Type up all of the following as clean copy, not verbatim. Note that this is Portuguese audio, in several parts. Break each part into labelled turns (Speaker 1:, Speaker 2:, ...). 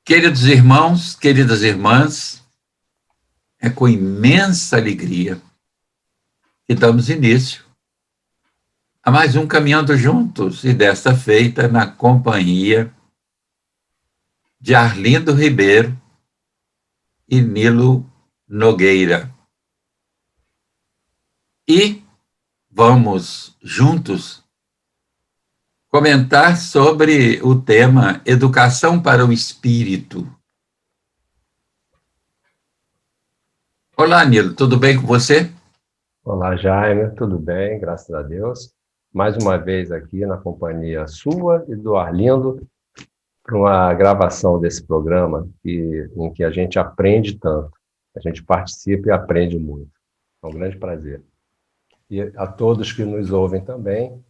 Speaker 1: Queridos irmãos, queridas irmãs, é com imensa alegria que damos início a mais um Caminhando Juntos, e desta feita na companhia de Arlindo Ribeiro e Nilo Nogueira. E vamos juntos comentar sobre o tema Educação para o Espírito. Olá, Nilo, tudo bem com você?
Speaker 2: Olá, Jaime, tudo bem? Graças a Deus. Mais uma vez aqui na companhia sua e do Arlindo para uma gravação desse programa em que a gente aprende tanto. A gente participa e aprende muito. É um grande prazer. E a todos que nos ouvem também,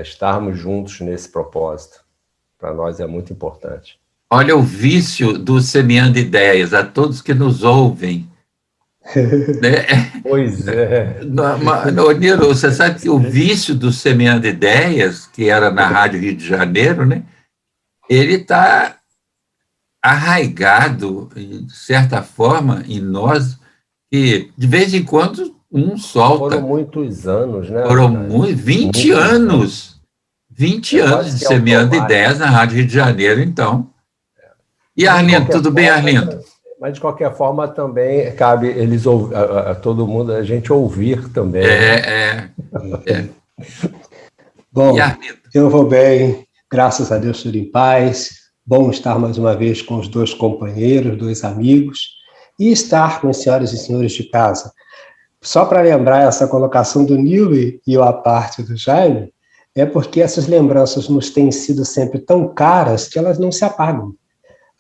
Speaker 2: estarmos juntos nesse propósito. Para nós é muito importante.
Speaker 1: Olha o vício do Semeando Ideias, a todos que nos ouvem. Né?
Speaker 2: Pois é.
Speaker 1: Nilo, você sabe que o vício do Semeando Ideias, que era na Rádio Rio de Janeiro, né? Ele está arraigado, de certa forma, em nós, que de vez em quando um solta.
Speaker 2: Foram muitos anos, né?
Speaker 1: Foram 20 anos. 20 anos de Semeando Ideias na Rádio Rio de Janeiro, então. E Arlindo, tudo bem, Arlindo?
Speaker 2: Mas, de qualquer forma, também cabe todo mundo, a gente ouvir também.
Speaker 3: Bom, eu vou bem, graças a Deus, tudo em paz. Bom estar mais uma vez com os dois companheiros, dois amigos, e estar com as senhoras e senhores de casa. Só para lembrar essa colocação do Nilo e a parte do Jaime, é porque essas lembranças nos têm sido sempre tão caras que elas não se apagam.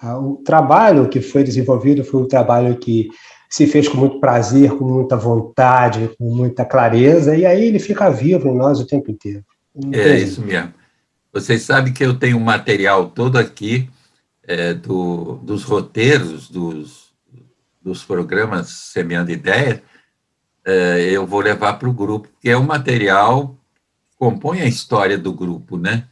Speaker 3: O trabalho que foi desenvolvido foi um trabalho que se fez com muito prazer, com muita vontade, com muita clareza, e aí ele fica vivo em nós o tempo inteiro.
Speaker 1: É isso mesmo. Vocês sabem que eu tenho um material todo aqui dos roteiros dos programas Semeando Ideias. Eu vou levar para o grupo, porque é um material que compõe a história do grupo, né?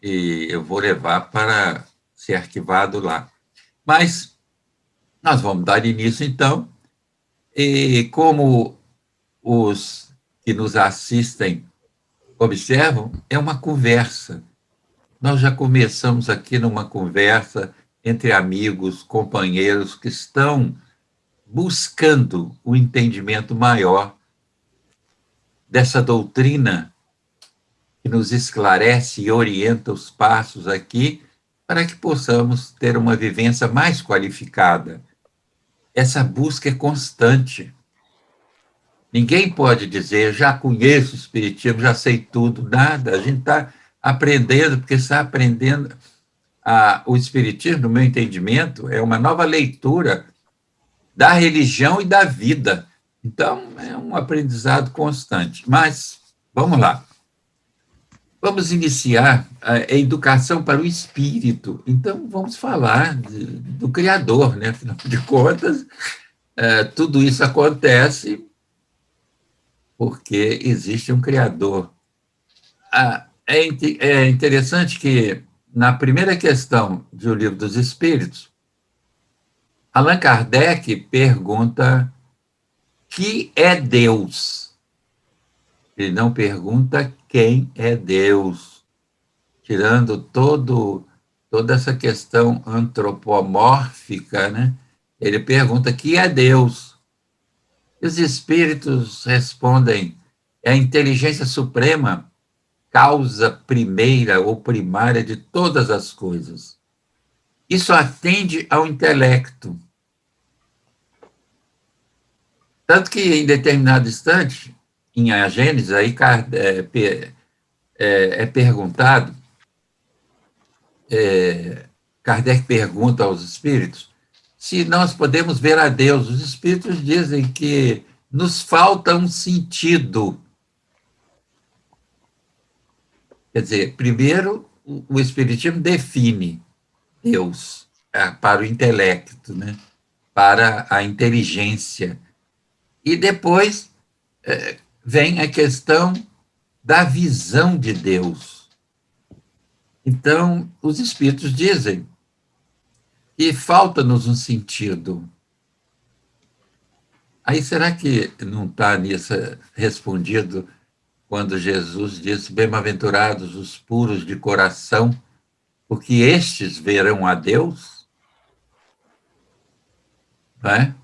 Speaker 1: E eu vou levar para ser arquivado lá. Mas nós vamos dar início, então, e como os que nos assistem observam, é uma conversa. Nós já começamos aqui numa conversa entre amigos, companheiros que estão buscando o entendimento maior dessa doutrina que nos esclarece e orienta os passos aqui para que possamos ter uma vivência mais qualificada. Essa busca é constante. Ninguém pode dizer, já conheço o Espiritismo, já sei tudo, nada. A gente está aprendendo, porque está aprendendo. O Espiritismo, no meu entendimento, é uma nova leitura da religião e da vida. Então, é um aprendizado constante. Mas, vamos lá. Vamos iniciar a educação para o espírito. Então, vamos falar do Criador, né? Afinal de contas, tudo isso acontece porque existe um Criador. É interessante que, na primeira questão do Livro dos Espíritos, Allan Kardec pergunta: que é Deus? Ele não pergunta quem é Deus, tirando toda essa questão antropomórfica, né? Ele pergunta: que é Deus? E os espíritos respondem: é a inteligência suprema, causa primeira ou primária de todas as coisas. Isso atende ao intelecto. Tanto que, em determinado instante, em A Gênese, aí é perguntado, Kardec pergunta aos espíritos se nós podemos ver a Deus. Os espíritos dizem que nos falta um sentido. Quer dizer, primeiro, o Espiritismo define Deus para o intelecto, né? Para a inteligência. E depois vem a questão da visão de Deus. Então, os espíritos dizem e falta-nos um sentido. Aí será que não está nisso respondido quando Jesus diz: bem-aventurados os puros de coração, porque estes verão a Deus? Não é?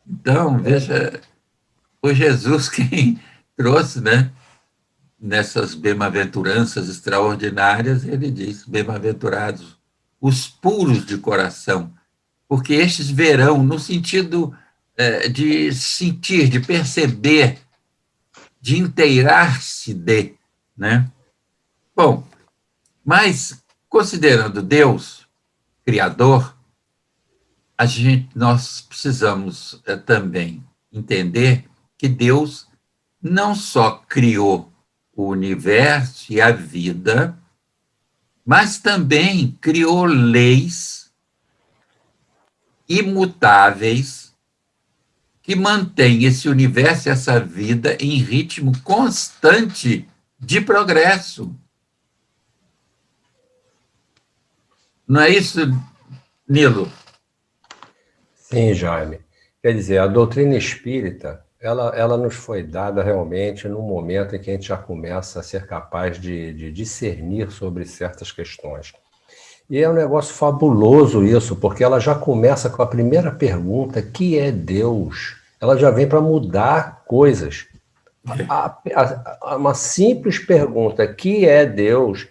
Speaker 1: Então, veja, foi Jesus quem trouxe, né? Nessas bem-aventuranças extraordinárias, ele diz: bem-aventurados os puros de coração, porque estes verão, no sentido de sentir, de perceber, de inteirar-se de, né? Bom, mas considerando Deus Criador, nós precisamos também entender que Deus não só criou o universo e a vida, mas também criou leis imutáveis que mantêm esse universo e essa vida em ritmo constante de progresso. Não é isso, Nilo?
Speaker 2: Sim, Jaime. Quer dizer, a doutrina espírita, ela nos foi dada realmente no momento em que a gente já começa a ser capaz de discernir sobre certas questões. E é um negócio fabuloso isso, porque ela já começa com a primeira pergunta: que é Deus? Ela já vem para mudar coisas. Uma simples pergunta, que é Deus,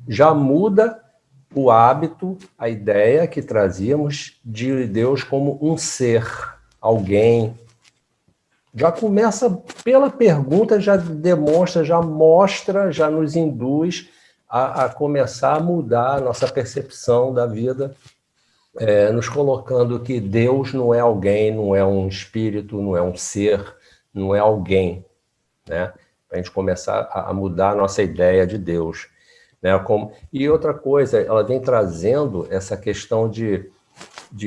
Speaker 2: já muda o hábito, a ideia que trazíamos de Deus como um ser, alguém. Já começa pela pergunta, já demonstra, já mostra, já nos induz a começar a mudar a nossa percepção da vida, nos colocando que Deus não é alguém, não é um espírito, não é um ser, não é alguém, né? Para a gente começar a mudar a nossa ideia de Deus. Né? E outra coisa, ela vem trazendo essa questão de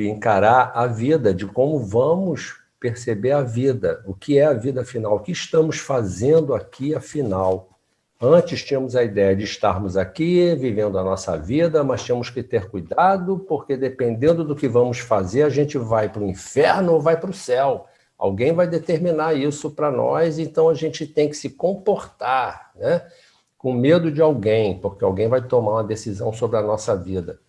Speaker 2: encarar a vida, de como vamos perceber a vida, o que é a vida afinal, o que estamos fazendo aqui afinal. Antes tínhamos a ideia de estarmos aqui, vivendo a nossa vida, mas temos que ter cuidado, porque dependendo do que vamos fazer, a gente vai para o inferno ou vai para o céu. Alguém vai determinar isso para nós, então a gente tem que se comportar, né? Com medo de alguém, porque alguém vai tomar uma decisão sobre a nossa vida.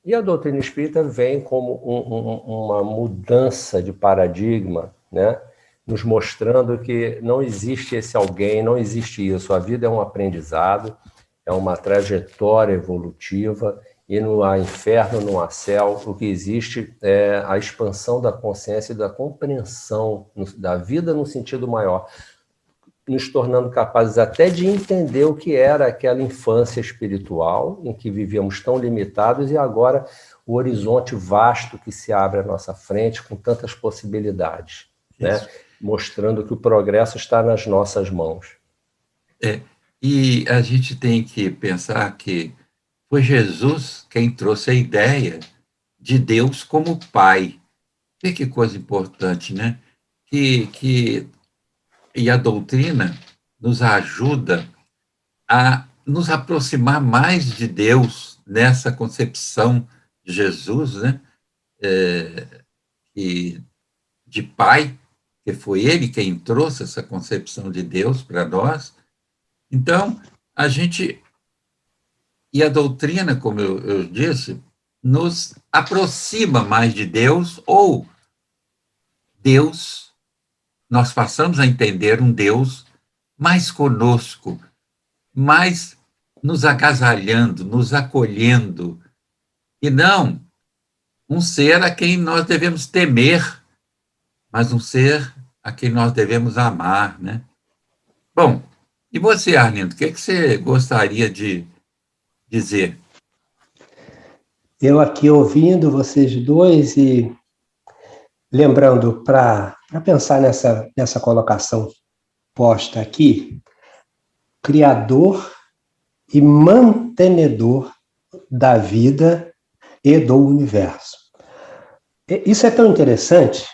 Speaker 2: E a doutrina espírita vem como uma mudança de paradigma, né? Nos mostrando que não existe esse alguém, não existe isso. A vida é um aprendizado, é uma trajetória evolutiva, e não há inferno, não há céu. O que existe é a expansão da consciência e da compreensão da vida no sentido maior, nos tornando capazes até de entender o que era aquela infância espiritual em que vivíamos tão limitados e agora o horizonte vasto que se abre à nossa frente com tantas possibilidades, né? Mostrando que o progresso está nas nossas mãos.
Speaker 1: E a gente tem que pensar que foi Jesus quem trouxe a ideia de Deus como Pai. Que coisa importante, né? E a doutrina nos ajuda a nos aproximar mais de Deus nessa concepção de Jesus, né? E de Pai, que foi ele quem trouxe essa concepção de Deus para nós. Então, e a doutrina, como eu disse, nos aproxima mais de Deus, ou Deus, nós passamos a entender um Deus mais conosco, mais nos agasalhando, nos acolhendo, e não um ser a quem nós devemos temer, mas um ser a quem nós devemos amar, né? Bom, e você, Arlindo, o que você gostaria de dizer?
Speaker 3: Eu aqui ouvindo vocês dois e lembrando para pensar nessa colocação posta aqui, criador e mantenedor da vida e do universo. Isso é tão interessante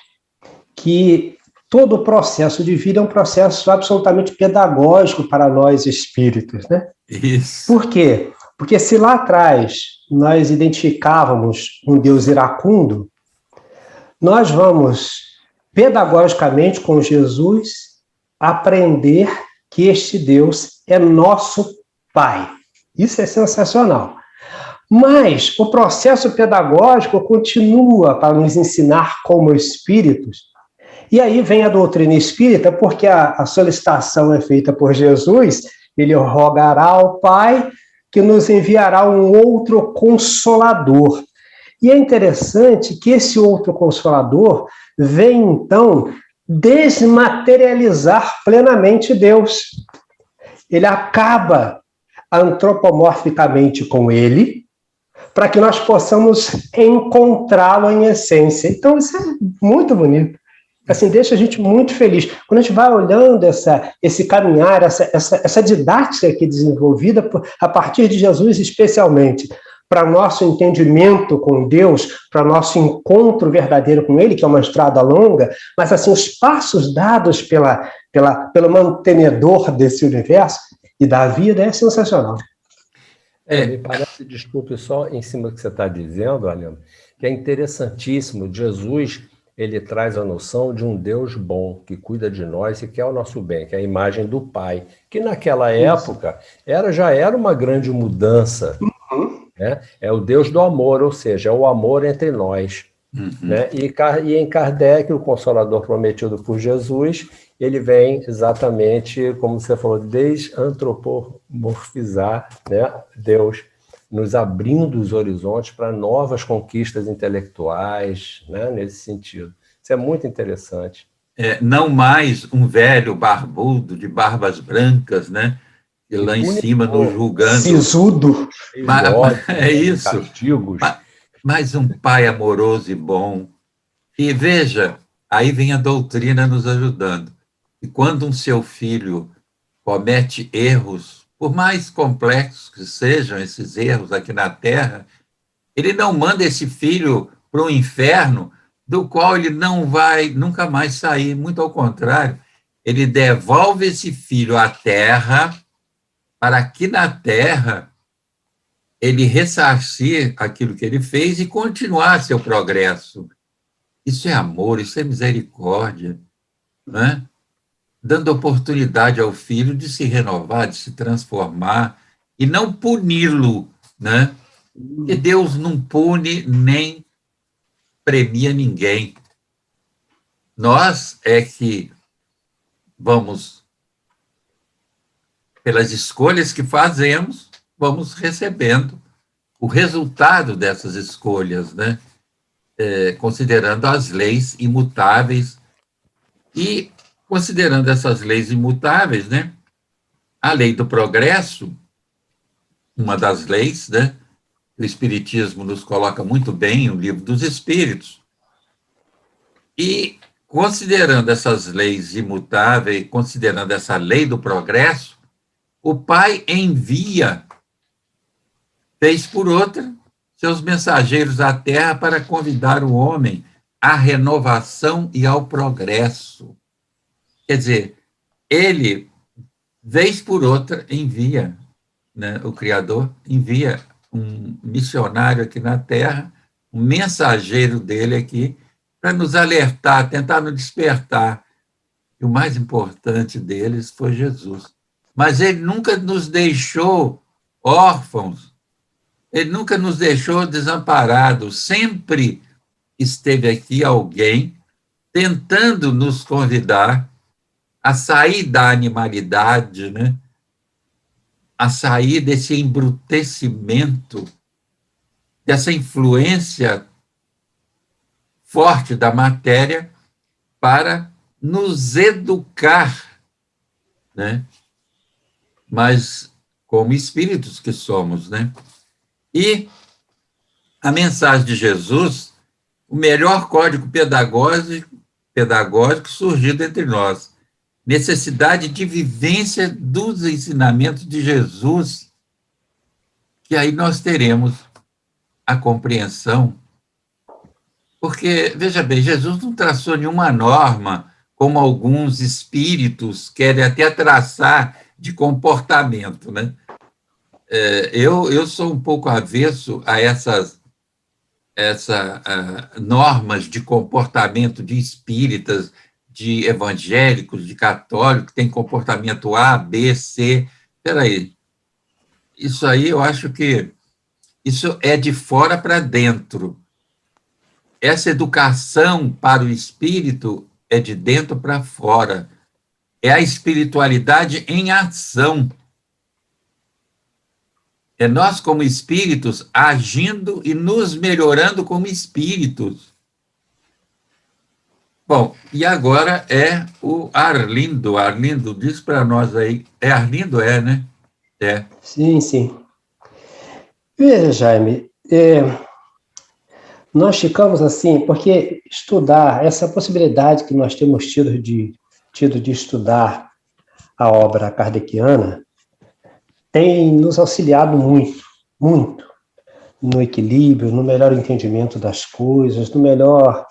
Speaker 3: que todo o processo de vida é um processo absolutamente pedagógico para nós espíritos, né?
Speaker 1: Isso.
Speaker 3: Por quê? Porque se lá atrás nós identificávamos um Deus iracundo, nós vamos, pedagogicamente, com Jesus, aprender que este Deus é nosso Pai. Isso é sensacional. Mas o processo pedagógico continua para nos ensinar como espíritos. E aí vem a doutrina espírita, porque a solicitação é feita por Jesus, ele rogará ao Pai que nos enviará um outro consolador. E é interessante que esse outro consolador vem, então, desmaterializar plenamente Deus. Ele acaba antropomorficamente com ele, para que nós possamos encontrá-lo em essência. Então, isso é muito bonito. Assim, deixa a gente muito feliz. Quando a gente vai olhando esse caminhar, essa didática aqui desenvolvida a partir de Jesus, especialmente, para nosso entendimento com Deus, para nosso encontro verdadeiro com Ele, que é uma estrada longa, mas assim, os passos dados pelo mantenedor desse universo e da vida é sensacional.
Speaker 2: Me parece, desculpe, só em cima do que você está dizendo, Aliano, que é interessantíssimo. Jesus, ele traz a noção de um Deus bom, que cuida de nós e quer o nosso bem, que é a imagem do Pai, que naquela época já era uma grande mudança. Né? É o Deus do amor, ou seja, é o amor entre nós. Né? E em Kardec, o Consolador prometido por Jesus, ele vem exatamente, como você falou, desantropomorfizar, né, Deus, nos abrindo os horizontes para novas conquistas intelectuais, né, nesse sentido. Isso é muito interessante.
Speaker 1: Não mais um velho barbudo de barbas brancas, né, e lá em cima nos julgando.
Speaker 3: Sisudo.
Speaker 1: É isso.
Speaker 2: Castigos.
Speaker 1: Mas um pai amoroso e bom. E veja, aí vem a doutrina nos ajudando. E quando um seu filho comete erros, por mais complexos que sejam esses erros aqui na Terra, ele não manda esse filho para o inferno, do qual ele não vai nunca mais sair. Muito ao contrário, ele devolve esse filho à Terra, para aqui na Terra ele ressarcir aquilo que ele fez e continuar seu progresso. Isso é amor, isso é misericórdia, né? Dando oportunidade ao filho de se renovar, de se transformar, e não puni-lo, né? Porque Deus não pune nem premia ninguém. Nós é que vamos, pelas escolhas que fazemos, vamos recebendo o resultado dessas escolhas, né? Considerando as leis imutáveis e considerando essas leis imutáveis, né? A lei do progresso, uma das leis, né? O Espiritismo nos coloca muito bem, o Livro dos Espíritos. E considerando essas leis imutáveis, considerando essa lei do progresso, o Pai envia, vez por outra, seus mensageiros à Terra para convidar o homem à renovação e ao progresso. Quer dizer, ele, vez por outra, envia, né, o Criador envia um missionário aqui na Terra, um mensageiro dele aqui, para nos alertar, tentar nos despertar. E o mais importante deles foi Jesus. Mas ele nunca nos deixou órfãos, ele nunca nos deixou desamparados, sempre esteve aqui alguém tentando nos convidar a sair da animalidade, né? A sair desse embrutecimento, dessa influência forte da matéria para nos educar, né? Mas como espíritos que somos, né? E a mensagem de Jesus, o melhor código pedagógico surgido entre nós, necessidade de vivência dos ensinamentos de Jesus, que aí nós teremos a compreensão. Porque, veja bem, Jesus não traçou nenhuma norma, como alguns espíritos querem até traçar de comportamento, né? eu sou um pouco avesso a essas normas de comportamento de espíritas, de evangélicos, de católicos, que tem comportamento A, B, C. Espera aí, isso aí eu acho que isso é de fora para dentro. Essa educação para o espírito é de dentro para fora. É a espiritualidade em ação. É nós, como espíritos, agindo e nos melhorando como espíritos. Bom, e agora é o Arlindo. Arlindo, diz para nós aí. É Arlindo, né? É.
Speaker 3: Sim, sim. Veja, Jaime, nós ficamos assim, porque estudar, essa possibilidade que nós temos tido de estudar a obra kardeciana, tem nos auxiliado muito, muito, no equilíbrio, no melhor entendimento das coisas, no melhor...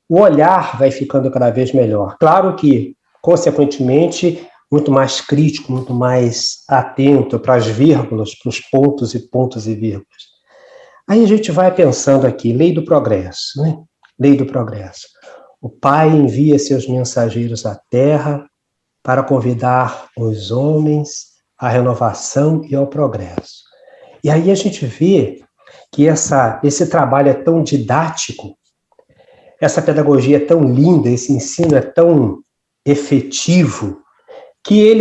Speaker 3: O olhar vai ficando cada vez melhor. Claro que, consequentemente, muito mais crítico, muito mais atento para as vírgulas, para os pontos e vírgulas. Aí a gente vai pensando aqui, lei do progresso, né? Lei do progresso. O Pai envia seus mensageiros à Terra para convidar os homens à renovação e ao progresso. E aí a gente vê que esse trabalho é tão didático, essa pedagogia é tão linda, esse ensino é tão efetivo, que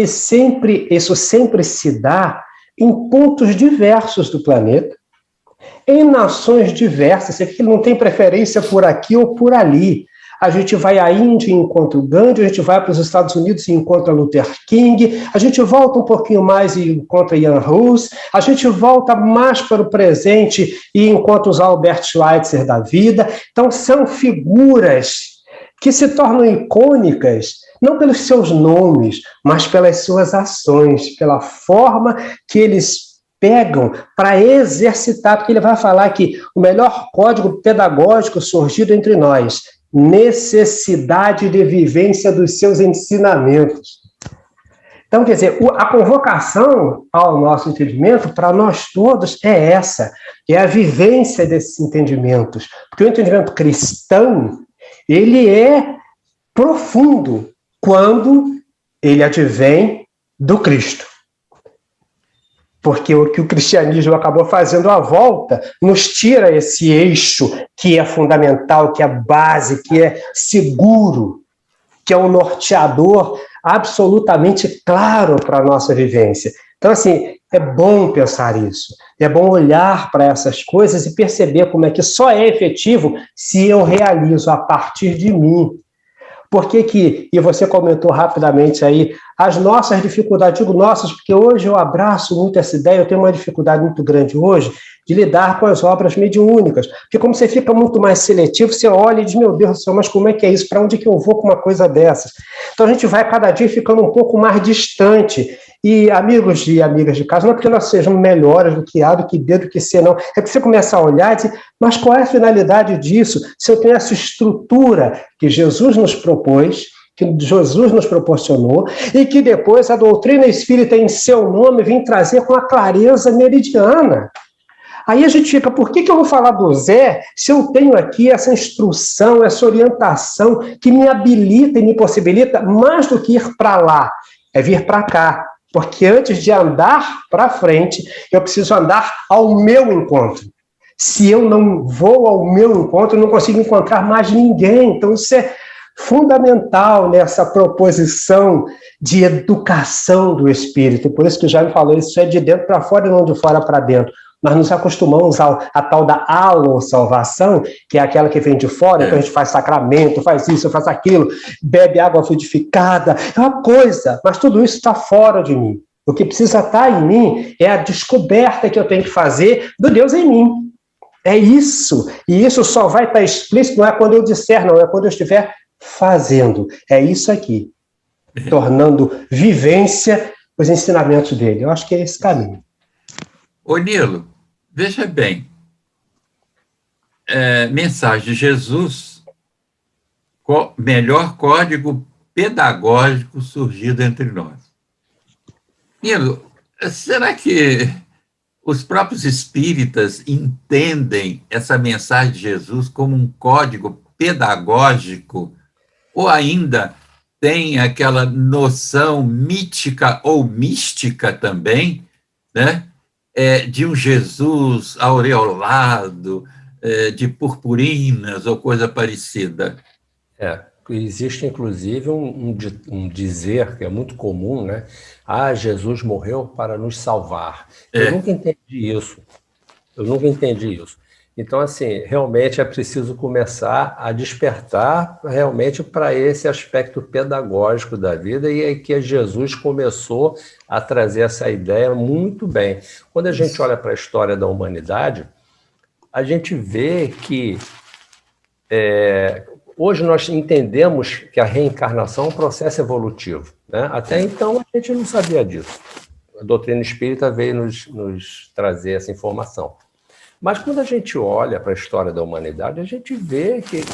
Speaker 3: isso sempre se dá em pontos diversos do planeta, em nações diversas. Você vê que não tem preferência por aqui ou por ali. A gente vai à Índia e encontra o Gandhi, a gente vai para os Estados Unidos e encontra Luther King, a gente volta um pouquinho mais e encontra Jan Hus, a gente volta mais para o presente e encontra os Albert Schweitzer da vida. Então, são figuras que se tornam icônicas, não pelos seus nomes, mas pelas suas ações, pela forma que eles pegam para exercitar, porque ele vai falar que o melhor código pedagógico surgido entre nós, necessidade de vivência dos seus ensinamentos. Então, quer dizer, a convocação ao nosso entendimento, para nós todos, é essa, é a vivência desses entendimentos, porque o entendimento cristão, ele é profundo quando ele advém do Cristo. Porque o que o cristianismo acabou fazendo à volta nos tira esse eixo que é fundamental, que é base, que é seguro, que é um norteador absolutamente claro para a nossa vivência. Então, assim, é bom pensar isso, é bom olhar para essas coisas e perceber como é que só é efetivo se eu realizo a partir de mim. Por que que, e você comentou rapidamente aí, as nossas dificuldades, digo nossas, porque hoje eu abraço muito essa ideia, eu tenho uma dificuldade muito grande hoje de lidar com as obras mediúnicas, porque como você fica muito mais seletivo, você olha e diz, meu Deus do céu, mas como é que é isso? Para onde que eu vou com uma coisa dessas? Então a gente vai cada dia ficando um pouco mais distante. E amigos e amigas de casa, não é porque nós sejamos melhores do que A, do que B, do que C, não. É que você começa a olhar e dizer, mas qual é a finalidade disso? Se eu tenho essa estrutura que Jesus nos propôs, que Jesus nos proporcionou, e que depois a doutrina espírita em seu nome vem trazer com a clareza meridiana. Aí a gente fica, por que eu vou falar do Zé se eu tenho aqui essa instrução, essa orientação que me habilita e me possibilita mais do que ir para lá, é vir para cá. Porque antes de andar para frente, eu preciso andar ao meu encontro. Se eu não vou ao meu encontro, eu não consigo encontrar mais ninguém. Então, isso é fundamental nessa proposição de educação do espírito. Por isso que o Jaime falou, isso é de dentro para fora e não de fora para dentro. Nós nos acostumamos a tal da alo-salvação, que é aquela que vem de fora, então a gente faz sacramento, faz isso, faz aquilo, bebe água fluidificada, é uma coisa, mas tudo isso está fora de mim. O que precisa estar em mim é a descoberta que eu tenho que fazer do Deus em mim. É isso, e isso só vai estar explícito, não é quando eu disser, não, é quando eu estiver fazendo. É isso aqui, tornando vivência os ensinamentos dele. Eu acho que é esse caminho.
Speaker 1: Ô, Nilo, veja bem, mensagem de Jesus, melhor código pedagógico surgido entre nós. Nilo, será que os próprios espíritas entendem essa mensagem de Jesus como um código pedagógico, ou ainda tem aquela noção mítica ou mística também, né? De um Jesus aureolado, de purpurinas ou coisa parecida.
Speaker 2: Existe, inclusive, um dizer que é muito comum, né? Jesus morreu para nos salvar. Eu nunca entendi isso. Então, assim, realmente é preciso começar a despertar realmente para esse aspecto pedagógico da vida, e é que Jesus começou a trazer essa ideia muito bem. Quando a gente olha para a história da humanidade, a gente vê que hoje nós entendemos que a reencarnação é um processo evolutivo, né? Até então a gente não sabia disso. A doutrina espírita veio nos trazer essa informação. Mas quando a gente olha para a história da humanidade, a gente vê que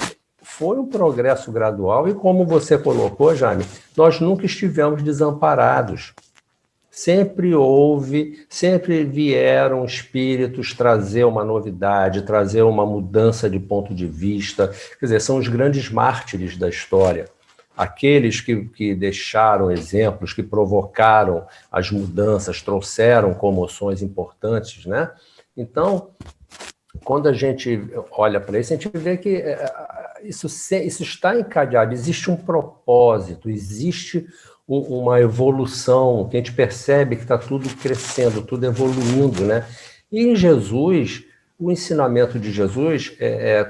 Speaker 2: foi um progresso gradual e, como você colocou, Jaime, nós nunca estivemos desamparados. Sempre vieram espíritos trazer uma novidade, trazer uma mudança de ponto de vista. Quer dizer, são os grandes mártires da história. Aqueles que deixaram exemplos, que provocaram as mudanças, trouxeram comoções importantes, né? Então, quando a gente olha para isso, a gente vê que isso está encadeado, existe um propósito, existe uma evolução, que a gente percebe que está tudo crescendo, tudo evoluindo, né? E em Jesus, o ensinamento de Jesus,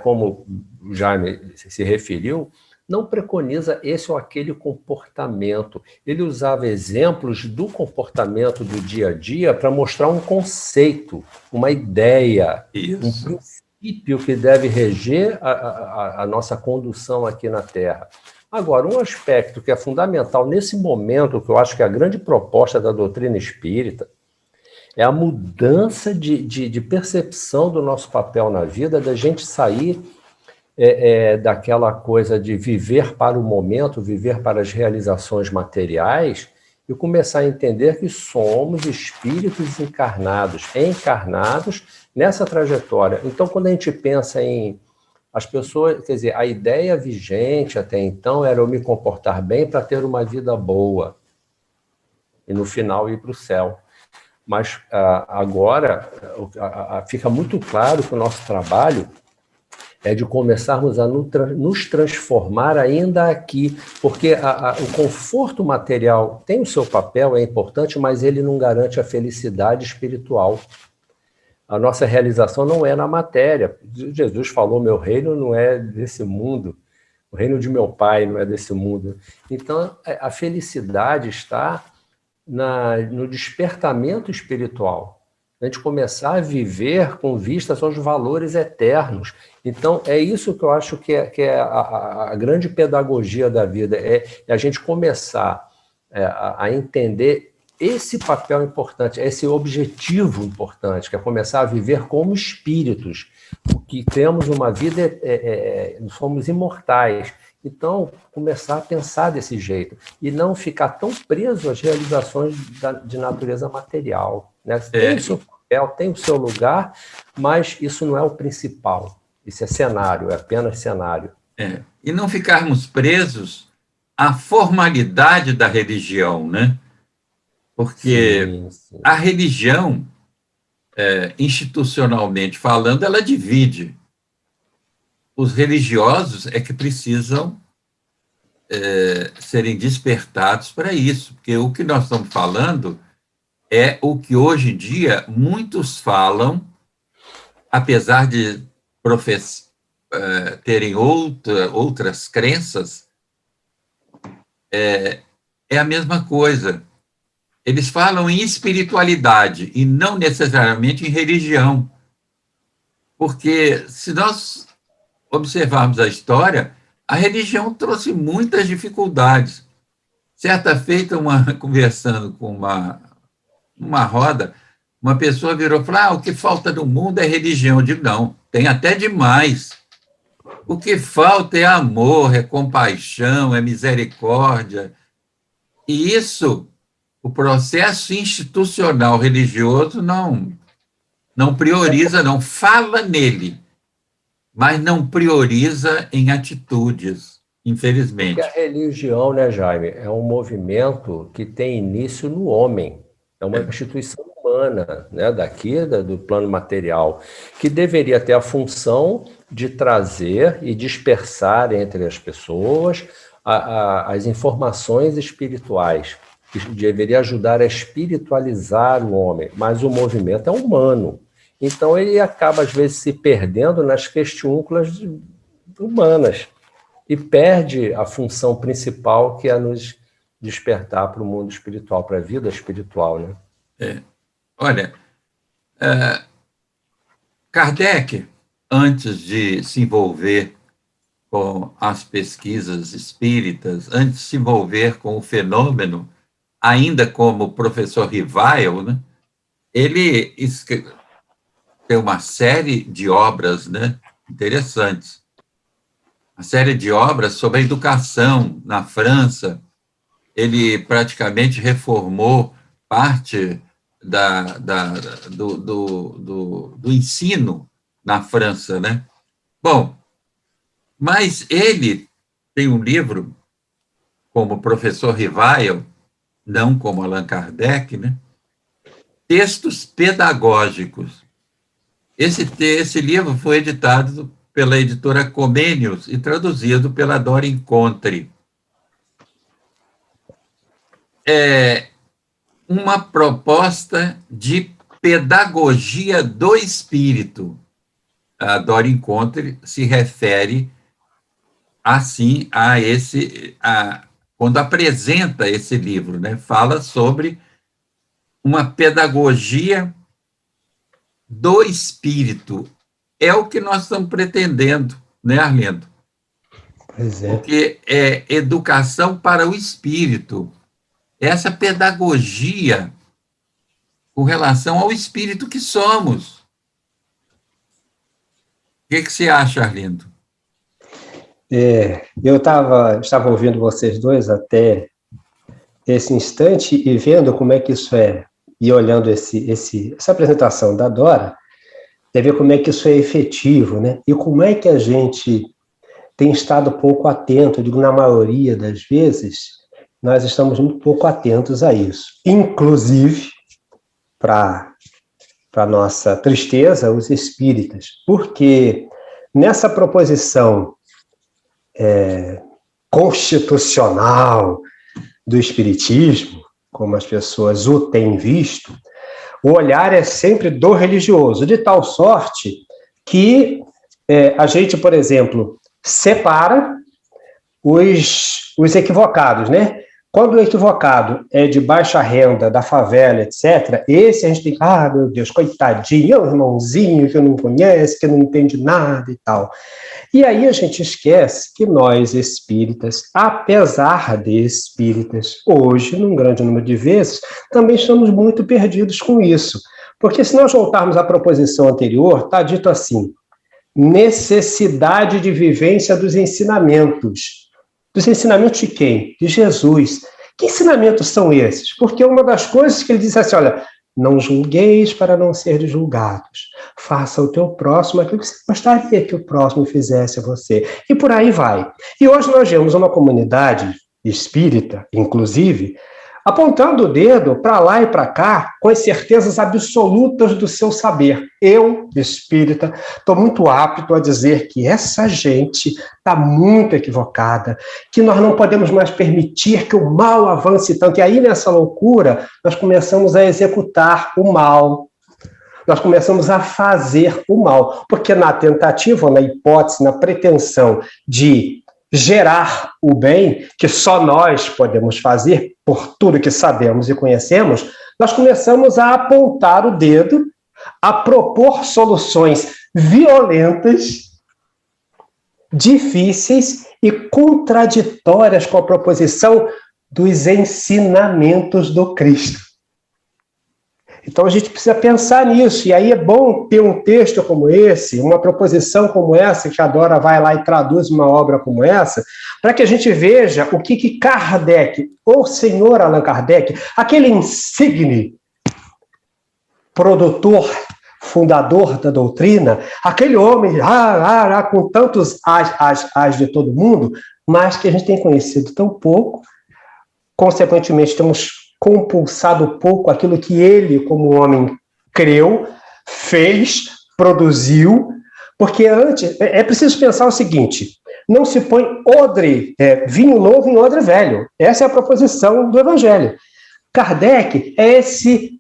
Speaker 2: como o Jaime se referiu, não preconiza esse ou aquele comportamento. Ele usava exemplos do comportamento do dia a dia para mostrar um conceito, uma ideia, um princípio que deve reger a nossa condução aqui na Terra. Agora, um aspecto que é fundamental nesse momento, que eu acho que é a grande proposta da doutrina espírita, é a mudança de percepção do nosso papel na vida, da gente sair daquela coisa de viver para o momento, viver para as realizações materiais, e começar a entender que somos espíritos encarnados nessa trajetória. Então, quando a gente pensa em as pessoas, quer dizer, a ideia vigente até então era eu me comportar bem para ter uma vida boa e no final ir para o céu. Mas agora fica muito claro que o nosso trabalho é de começarmos a nos transformar ainda aqui, porque o conforto material tem o seu papel, é importante, mas ele não garante a felicidade espiritual. A nossa realização não é na matéria. Jesus falou, meu reino não é desse mundo, o reino de meu Pai não é desse mundo. Então, a felicidade está no despertamento espiritual. A gente começar a viver com vistas aos valores eternos. Então, é isso que eu acho que é a grande pedagogia da vida, é a gente começar a entender esse papel importante, esse objetivo importante, que é começar a viver como espíritos, porque temos uma vida, somos imortais. Então, começar a pensar desse jeito e não ficar tão preso às realizações de natureza material, né? Tem o seu papel, tem o seu lugar, mas isso não é o principal. Isso é cenário, é apenas cenário.
Speaker 1: E não ficarmos presos à formalidade da religião, né? Porque sim. A religião, institucionalmente falando, ela divide. Os religiosos é que precisam serem despertados para isso, porque o que nós estamos falando é o que hoje em dia muitos falam, apesar de terem outras crenças, é a mesma coisa. Eles falam em espiritualidade e não necessariamente em religião. Porque, se nós observarmos a história, a religião trouxe muitas dificuldades. Certa feita, conversando com uma roda, uma pessoa virou e falou, o que falta no mundo é religião. Eu digo, não, tem até demais. O que falta é amor, é compaixão, é misericórdia. E isso, o processo institucional religioso Não prioriza, não. Fala nele, mas não prioriza em atitudes, infelizmente.
Speaker 2: Porque a religião, né, Jaime, é um movimento que tem início no homem. É uma instituição humana, né, do plano material, que deveria ter a função de trazer e dispersar entre as pessoas as informações espirituais, que deveria ajudar a espiritualizar o homem, mas o movimento é humano. Então ele acaba, às vezes, se perdendo nas questiúnculas humanas e perde a função principal, que é nos despertar para o mundo espiritual, para a vida espiritual, né?
Speaker 1: Olha, Kardec, antes de se envolver com as pesquisas espíritas, antes de se envolver com o fenômeno, ainda como professor Rivail, né, ele tem uma série de obras, né, interessantes. Uma série de obras sobre a educação na França. Ele praticamente reformou parte do ensino na França, né? Bom, mas ele tem um livro, como professor Rivail, não como Allan Kardec, né? Textos pedagógicos. Esse livro foi editado pela editora Comênios e traduzido pela Dora Encontre. É uma proposta de pedagogia do espírito. A Dora Encontre se refere assim quando apresenta esse livro, né? Fala sobre uma pedagogia do espírito. É o que nós estamos pretendendo, né, Arlindo?
Speaker 3: Pois é.
Speaker 1: Porque é educação para o espírito. Essa pedagogia com relação ao espírito que somos. O que você acha, Arlindo?
Speaker 3: Eu estava ouvindo vocês dois até esse instante e vendo como é que isso é, e olhando essa apresentação da Dora, e ver como é que isso é efetivo, né? E como é que a gente tem estado pouco atento, digo, na maioria das vezes, nós estamos muito pouco atentos a isso. Inclusive, para nossa tristeza, os espíritas. Porque nessa proposição constitucional do espiritismo, como as pessoas o têm visto, o olhar é sempre do religioso, de tal sorte que a gente, por exemplo, separa os equivocados, né? Quando o equivocado é de baixa renda, da favela, etc., esse a gente tem que, meu Deus, coitadinho, é um irmãozinho que não conhece, que não entende nada e tal. E aí a gente esquece que nós, espíritas, apesar de espíritas, hoje, num grande número de vezes, também estamos muito perdidos com isso. Porque se nós voltarmos à proposição anterior, está dito assim, necessidade de vivência dos ensinamentos. Dos ensinamentos de quem? De Jesus. Que ensinamentos são esses? Porque uma das coisas que ele diz assim, olha, não julgueis para não seres julgados. Faça ao teu próximo aquilo que você gostaria que o próximo fizesse a você. E por aí vai. E hoje nós vemos uma comunidade espírita, inclusive, apontando o dedo para lá e para cá com as certezas absolutas do seu saber. Eu, espírita, estou muito apto a dizer que essa gente está muito equivocada, que nós não podemos mais permitir que o mal avance tanto. E aí, nessa loucura, nós começamos a executar o mal. Nós começamos a fazer o mal. Porque na tentativa, ou na hipótese, na pretensão de gerar o bem, que só nós podemos fazer, por tudo que sabemos e conhecemos, nós começamos a apontar o dedo, a propor soluções violentas, difíceis e contraditórias com a proposição dos ensinamentos do Cristo. Então a gente precisa pensar nisso, e aí é bom ter um texto como esse, uma proposição como essa, que a Dora vai lá e traduz uma obra como essa, para que a gente veja o que Kardec, o senhor Allan Kardec, aquele insigne produtor fundador da doutrina, aquele homem com tantos as de todo mundo, mas que a gente tem conhecido tão pouco, consequentemente temos compulsado pouco aquilo que ele, como homem, creu, fez, produziu, porque antes, é preciso pensar o seguinte, não se põe vinho novo em odre velho, essa é a proposição do Evangelho. Kardec é esse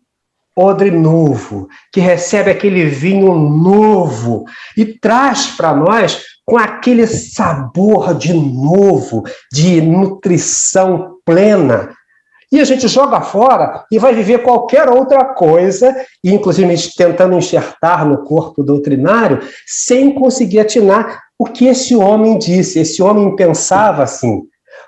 Speaker 3: odre novo, que recebe aquele vinho novo e traz para nós com aquele sabor de novo, de nutrição plena. E a gente joga fora e vai viver qualquer outra coisa, inclusive tentando enxertar no corpo doutrinário, sem conseguir atinar o que esse homem disse. Esse homem pensava assim.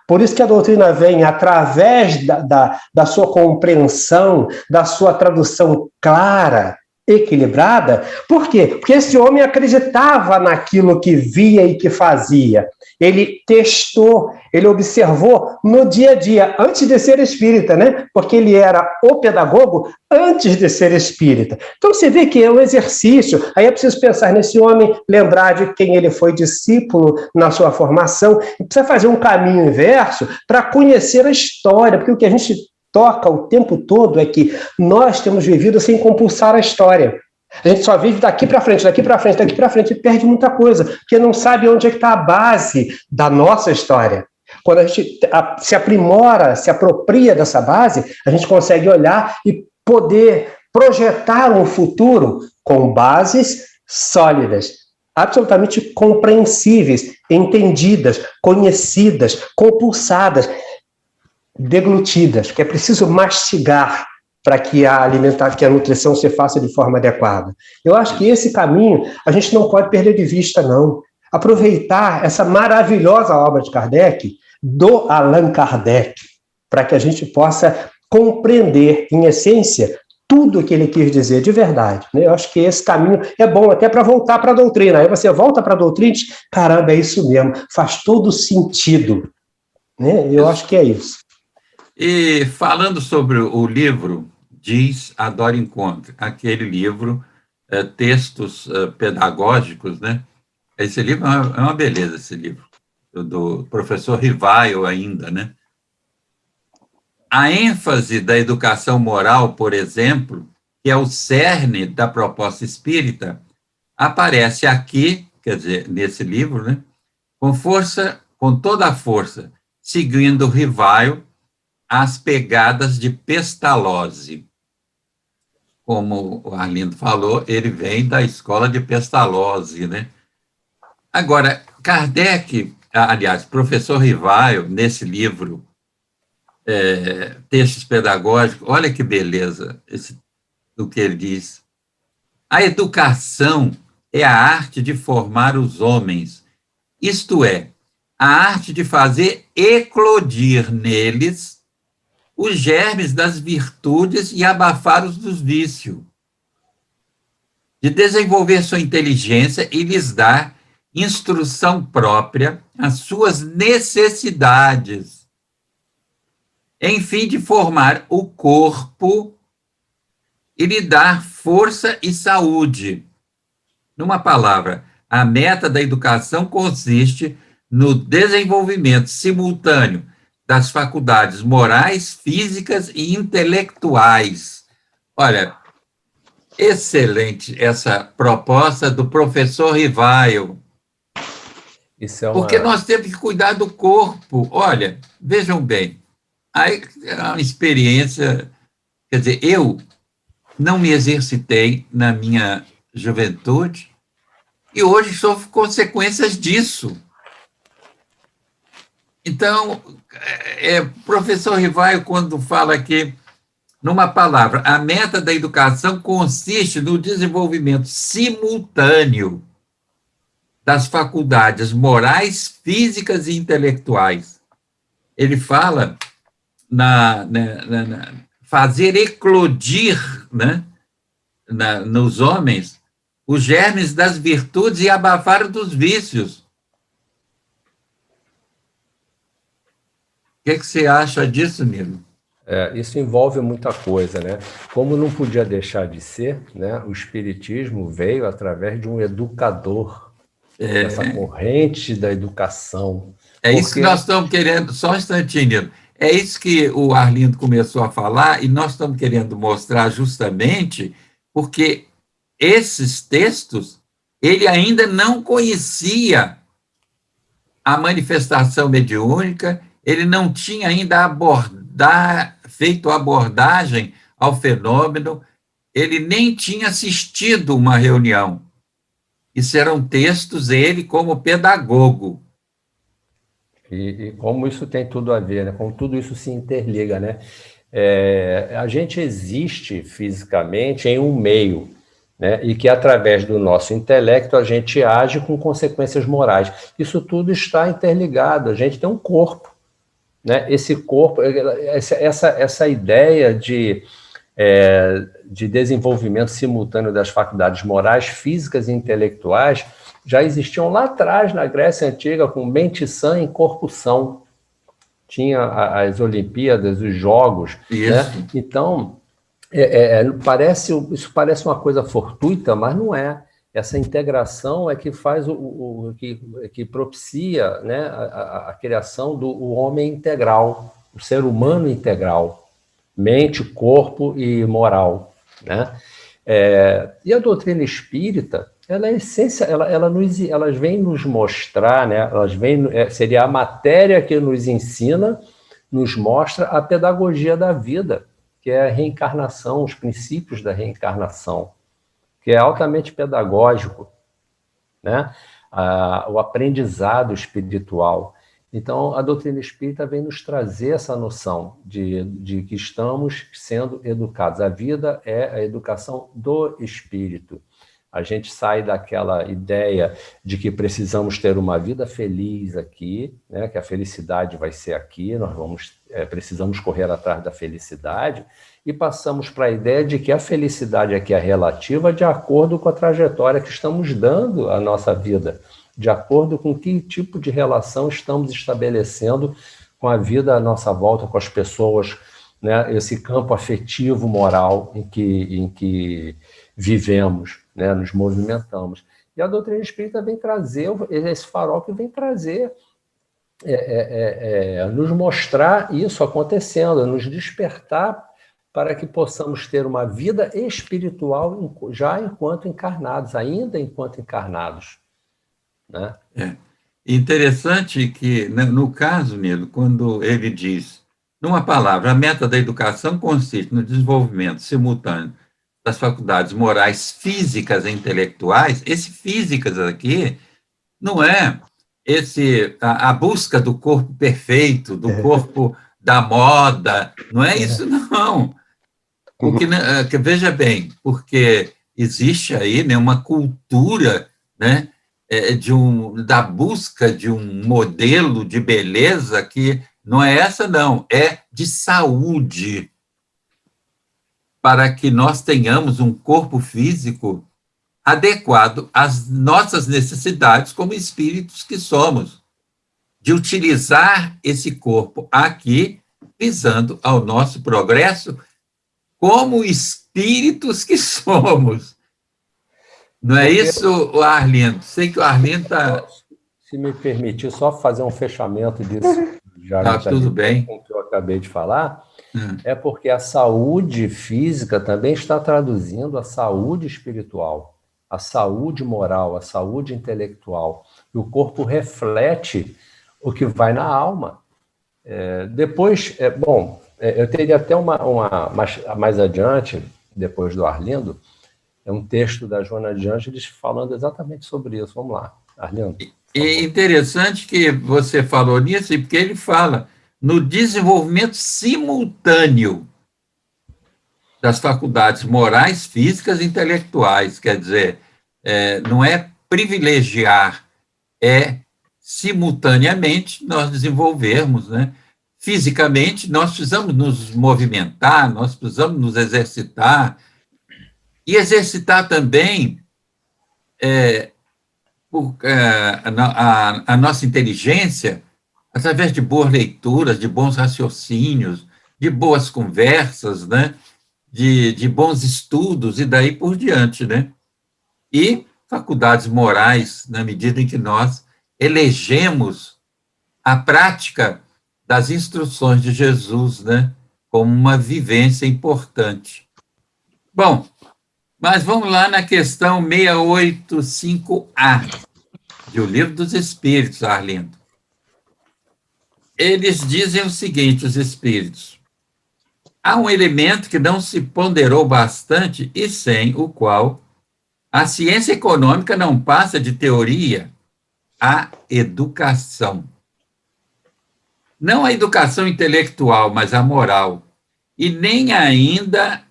Speaker 3: Por isso que a doutrina vem através da sua compreensão, da sua tradução clara, equilibrada. Por quê? Porque esse homem acreditava naquilo que via e que fazia. Ele testou, ele observou no dia a dia, antes de ser espírita, né? Porque ele era o pedagogo antes de ser espírita. Então você vê que é um exercício. Aí é preciso pensar nesse homem, lembrar de quem ele foi discípulo na sua formação, e precisa fazer um caminho inverso para conhecer a história, porque o que a gente toca o tempo todo é que nós temos vivido sem compulsar a história. A gente só vive daqui para frente, daqui para frente, daqui para frente, e perde muita coisa, porque não sabe onde é que está a base da nossa história. Quando a gente se aprimora, se apropria dessa base, a gente consegue olhar e poder projetar um futuro com bases sólidas, absolutamente compreensíveis, entendidas, conhecidas, compulsadas, deglutidas, porque é preciso mastigar para que que a nutrição se faça de forma adequada. Eu acho que esse caminho a gente não pode perder de vista, não. Aproveitar essa maravilhosa obra de Kardec, do Allan Kardec, para que a gente possa compreender, em essência, tudo o que ele quis dizer de verdade. Né? Eu acho que esse caminho é bom até para voltar para a doutrina. Aí você volta para a doutrina e diz, caramba, é isso mesmo, faz todo sentido. Né? Eu acho que é isso.
Speaker 1: E falando sobre o livro, Diz, Adoro, Encontre, aquele livro, textos pedagógicos, né? Esse livro é uma beleza, esse livro, do professor Rivaio ainda, né? A ênfase da educação moral, por exemplo, que é o cerne da proposta espírita, aparece aqui, quer dizer, nesse livro, né? Com força, com toda a força, seguindo Rivaio, as pegadas de Pestalozzi. Como o Arlindo falou, ele vem da escola de Pestalozzi, né? Agora, Kardec, aliás, professor Rivaio, nesse livro, Textos Pedagógicos, olha que beleza do que ele diz. A educação é a arte de formar os homens, isto é, a arte de fazer eclodir neles os germes das virtudes e abafar os dos vícios, de desenvolver sua inteligência e lhes dar instrução própria às suas necessidades, enfim, de formar o corpo e lhe dar força e saúde. Numa palavra, a meta da educação consiste no desenvolvimento simultâneo das faculdades morais, físicas e intelectuais. Olha, excelente essa proposta do professor Rivaio. Porque nós temos que cuidar do corpo. Olha, vejam bem, aí é uma experiência, quer dizer, eu não me exercitei na minha juventude e hoje sofro consequências disso. Então, professor Rivaio, quando fala aqui, numa palavra, a meta da educação consiste no desenvolvimento simultâneo das faculdades morais, físicas e intelectuais. Ele fala fazer eclodir, né, nos homens os germes das virtudes e abafar dos vícios. O que você acha disso, Nilo?
Speaker 2: Isso envolve muita coisa, né? Como não podia deixar de ser, né? O Espiritismo veio através de um educador, dessa corrente da educação.
Speaker 1: É isso que nós estamos querendo, só um instantinho, é isso que o Arlindo começou a falar, e nós estamos querendo mostrar justamente porque esses textos, ele ainda não conhecia a manifestação mediúnica, ele não tinha ainda feito abordagem ao fenômeno, ele nem tinha assistido uma reunião. Isso eram textos, ele como pedagogo.
Speaker 2: E como isso tem tudo a ver, né? Como tudo isso se interliga, né? A gente existe fisicamente em um meio, né? E que através do nosso intelecto a gente age com consequências morais. Isso tudo está interligado. A gente tem um corpo, né? Esse corpo, essa ideia de desenvolvimento simultâneo das faculdades morais, físicas e intelectuais já existiam lá atrás na Grécia Antiga, com mente sã e corpo são. Tinha as Olimpíadas, os Jogos. Né? Então, isso parece uma coisa fortuita, mas não é. Essa integração é que faz que propicia, né, a criação do homem integral, o ser humano integral, mente, corpo e moral. Né? E a doutrina espírita, ela é essência, elas vêm nos mostrar, né? Seria a matéria que nos ensina, nos mostra a pedagogia da vida, que é a reencarnação, os princípios da reencarnação, que é altamente pedagógico, né? O aprendizado espiritual. Então, a doutrina espírita vem nos trazer essa noção de que estamos sendo educados. A vida é a educação do espírito. A gente sai daquela ideia de que precisamos ter uma vida feliz aqui, né? Que a felicidade vai ser aqui, precisamos correr atrás da felicidade, e passamos para a ideia de que a felicidade aqui é relativa de acordo com a trajetória que estamos dando à nossa vida, de acordo com que tipo de relação estamos estabelecendo com a vida à nossa volta, com as pessoas, né? Esse campo afetivo, moral em que vivemos, né? Nos movimentamos. E a doutrina espírita vem trazer, esse farol que vem trazer, nos mostrar isso acontecendo, nos despertar para que possamos ter uma vida espiritual já enquanto encarnados, ainda enquanto encarnados. Né?
Speaker 1: Interessante que, no caso, Nilo, quando ele diz, numa palavra, a meta da educação consiste no desenvolvimento simultâneo das faculdades morais, físicas e intelectuais. Esse físicas aqui não é a busca do corpo perfeito, do corpo da moda, não é isso, não. Porque, veja bem, porque existe aí, né, uma cultura, né, da busca de um modelo de beleza que não é essa, não, é de saúde, para que nós tenhamos um corpo físico adequado às nossas necessidades como espíritos que somos, de utilizar esse corpo aqui, visando ao nosso progresso como espíritos que somos. Não é isso, Arlindo? Sei que o Arlindo está...
Speaker 2: Se me permitir, só fazer um fechamento disso, já
Speaker 1: tudo bem.
Speaker 2: Com o que eu acabei de falar, é porque a saúde física também está traduzindo a saúde espiritual, a saúde moral, a saúde intelectual. E o corpo reflete o que vai na alma. Depois, eu teria até mais adiante, depois do Arlindo, um texto da Joana de Ângeles falando exatamente sobre isso. Vamos lá, Arlindo.
Speaker 1: É interessante que você falou nisso, porque ele fala no desenvolvimento simultâneo das faculdades morais, físicas e intelectuais. Quer dizer, não é privilegiar, é simultaneamente nós desenvolvermos, né? Fisicamente, nós precisamos nos movimentar, nós precisamos nos exercitar, e exercitar também a nossa inteligência através de boas leituras, de bons raciocínios, de boas conversas, né? De bons estudos e daí por diante, né? E faculdades morais, na medida em que nós elegemos a prática das instruções de Jesus, né? Como uma vivência importante. Bom, mas vamos lá na questão 685A, do Livro dos Espíritos, Arlindo. Eles dizem o seguinte, os espíritos: há um elemento que não se ponderou bastante e sem o qual a ciência econômica não passa de teoria, a educação. Não a educação intelectual, mas a moral. E nem ainda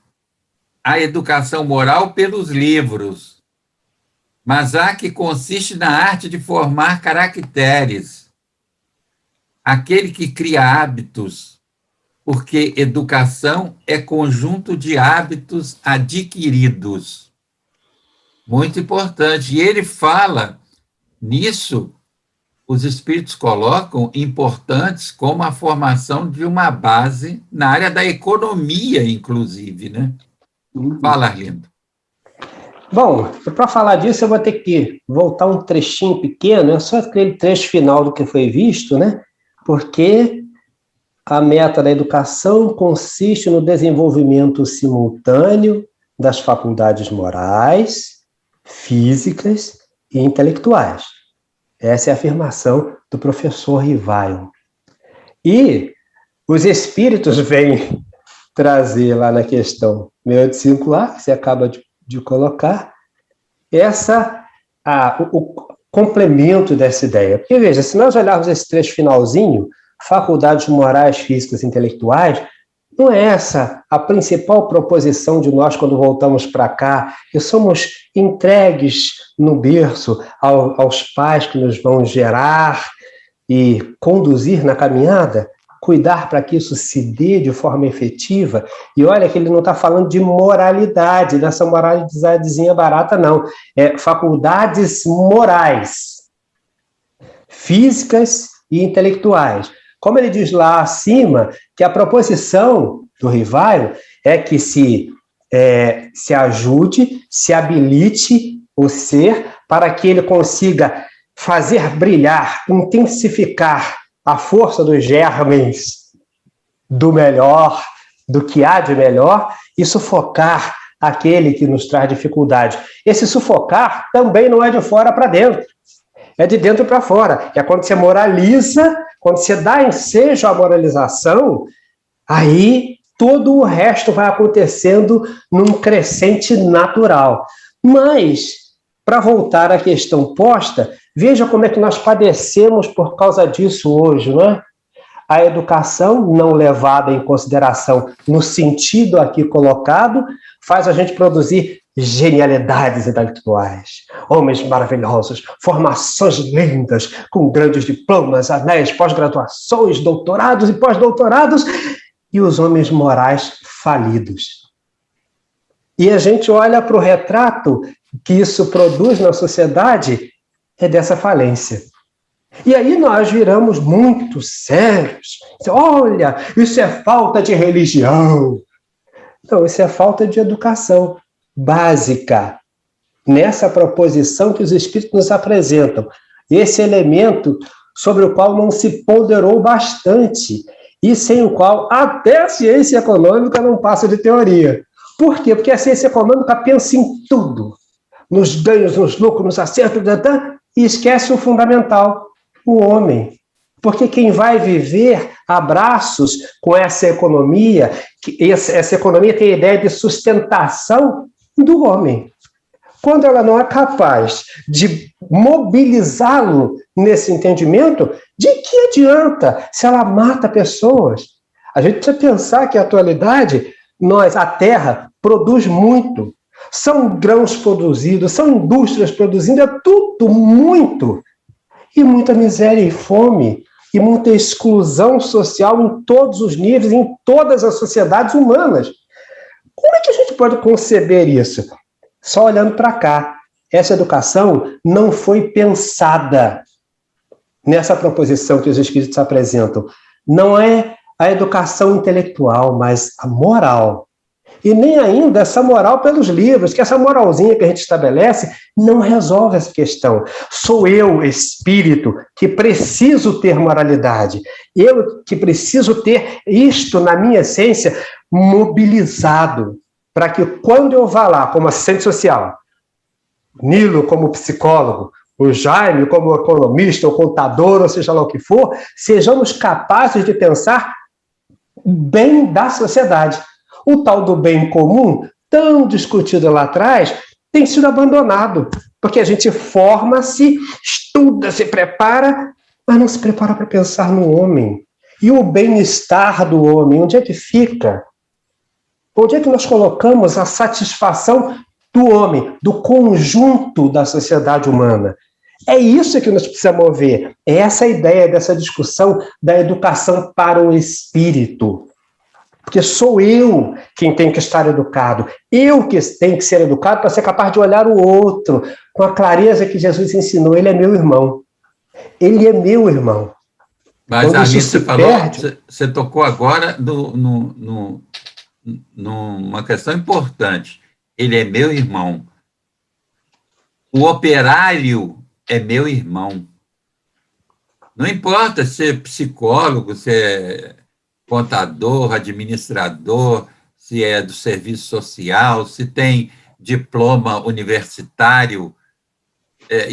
Speaker 1: a educação moral pelos livros, mas a que consiste na arte de formar caracteres. Aquele que cria hábitos, porque educação é conjunto de hábitos adquiridos. Muito importante. E ele fala nisso, os espíritos colocam importantes como a formação de uma base na área da economia, inclusive, né? Fala, Arlindo.
Speaker 3: Bom, para falar disso, eu vou ter que voltar um trechinho pequeno, é só aquele trecho final do que foi visto, né? Porque a meta da educação consiste no desenvolvimento simultâneo das faculdades morais, físicas e intelectuais. Essa é a afirmação do professor Rivaio. E os espíritos vêm trazer lá na questão 685 lá, que você acaba de colocar, o complemento dessa ideia. Porque, veja, se nós olharmos esse trecho finalzinho, faculdades morais, físicas e intelectuais, não é essa a principal proposição de nós quando voltamos para cá, que somos entregues no berço aos pais que nos vão gerar e conduzir na caminhada, cuidar para que isso se dê de forma efetiva. E olha que ele não está falando de moralidade, dessa moralidadezinha barata, não. É faculdades morais, físicas e intelectuais. Como ele diz lá acima, que a proposição do Rivaio é que se ajude, se habilite o ser para que ele consiga fazer brilhar, intensificar a força dos germes do melhor, do que há de melhor, e sufocar aquele que nos traz dificuldade. Esse sufocar também não é de fora para dentro, é de dentro para fora. É quando você moraliza, quando você dá ensejo à moralização, aí todo o resto vai acontecendo num crescente natural. Mas, para voltar à questão posta, veja como é que nós padecemos por causa disso hoje, não é? A educação não levada em consideração no sentido aqui colocado faz a gente produzir genialidades intelectuais, homens maravilhosos, formações lindas, com grandes diplomas, anéis, pós-graduações, doutorados e pós-doutorados, e os homens morais falidos. E a gente olha para o retrato que isso produz na sociedade, é dessa falência. E aí nós viramos muito sérios. Olha, isso é falta de religião. Não, isso é falta de educação básica. Nessa proposição que os espíritos nos apresentam. Esse elemento sobre o qual não se ponderou bastante e sem o qual até a ciência econômica não passa de teoria. Por quê? Porque a ciência econômica pensa em tudo. Nos ganhos, nos lucros, nos acertos, e esquece o fundamental, o homem. Porque quem vai viver a braços com essa economia, essa economia tem a ideia de sustentação do homem. Quando ela não é capaz de mobilizá-lo nesse entendimento, de que adianta se ela mata pessoas? A gente precisa pensar que, na atualidade, a Terra produz muito. São grãos produzidos, são indústrias produzindo, é tudo muito. E muita miséria e fome, e muita exclusão social em todos os níveis, em todas as sociedades humanas. Como é que a gente pode conceber isso? Só olhando para cá. Essa educação não foi pensada nessa proposição que os espíritos apresentam. Não é a educação intelectual, mas a moral. E nem ainda essa moral pelos livros, que essa moralzinha que a gente estabelece não resolve essa questão. Sou eu, espírito, que preciso ter moralidade. Eu que preciso ter isto na minha essência mobilizado, para que quando eu vá lá como assistente social, Nilo como psicólogo, o Jaime como economista, ou contador, ou seja lá o que for, sejamos capazes de pensar o bem da sociedade. O tal do bem comum, tão discutido lá atrás, tem sido abandonado, porque a gente forma-se, estuda, se prepara, mas não se prepara para pensar no homem. E o bem-estar do homem, onde é que fica? Onde é que nós colocamos a satisfação do homem, do conjunto da sociedade humana? É isso que nós precisamos ver. É essa a ideia dessa discussão da educação para o espírito. Porque sou eu quem tem que estar educado. Eu que tenho que ser educado para ser capaz de olhar o outro com a clareza que Jesus ensinou. Ele é meu irmão. Ele é meu irmão.
Speaker 1: Mas, Arlindo, você falou, você tocou agora numa questão importante. Ele é meu irmão. O operário é meu irmão. Não importa se é psicólogo, se é contador, administrador, se é do serviço social, se tem diploma universitário,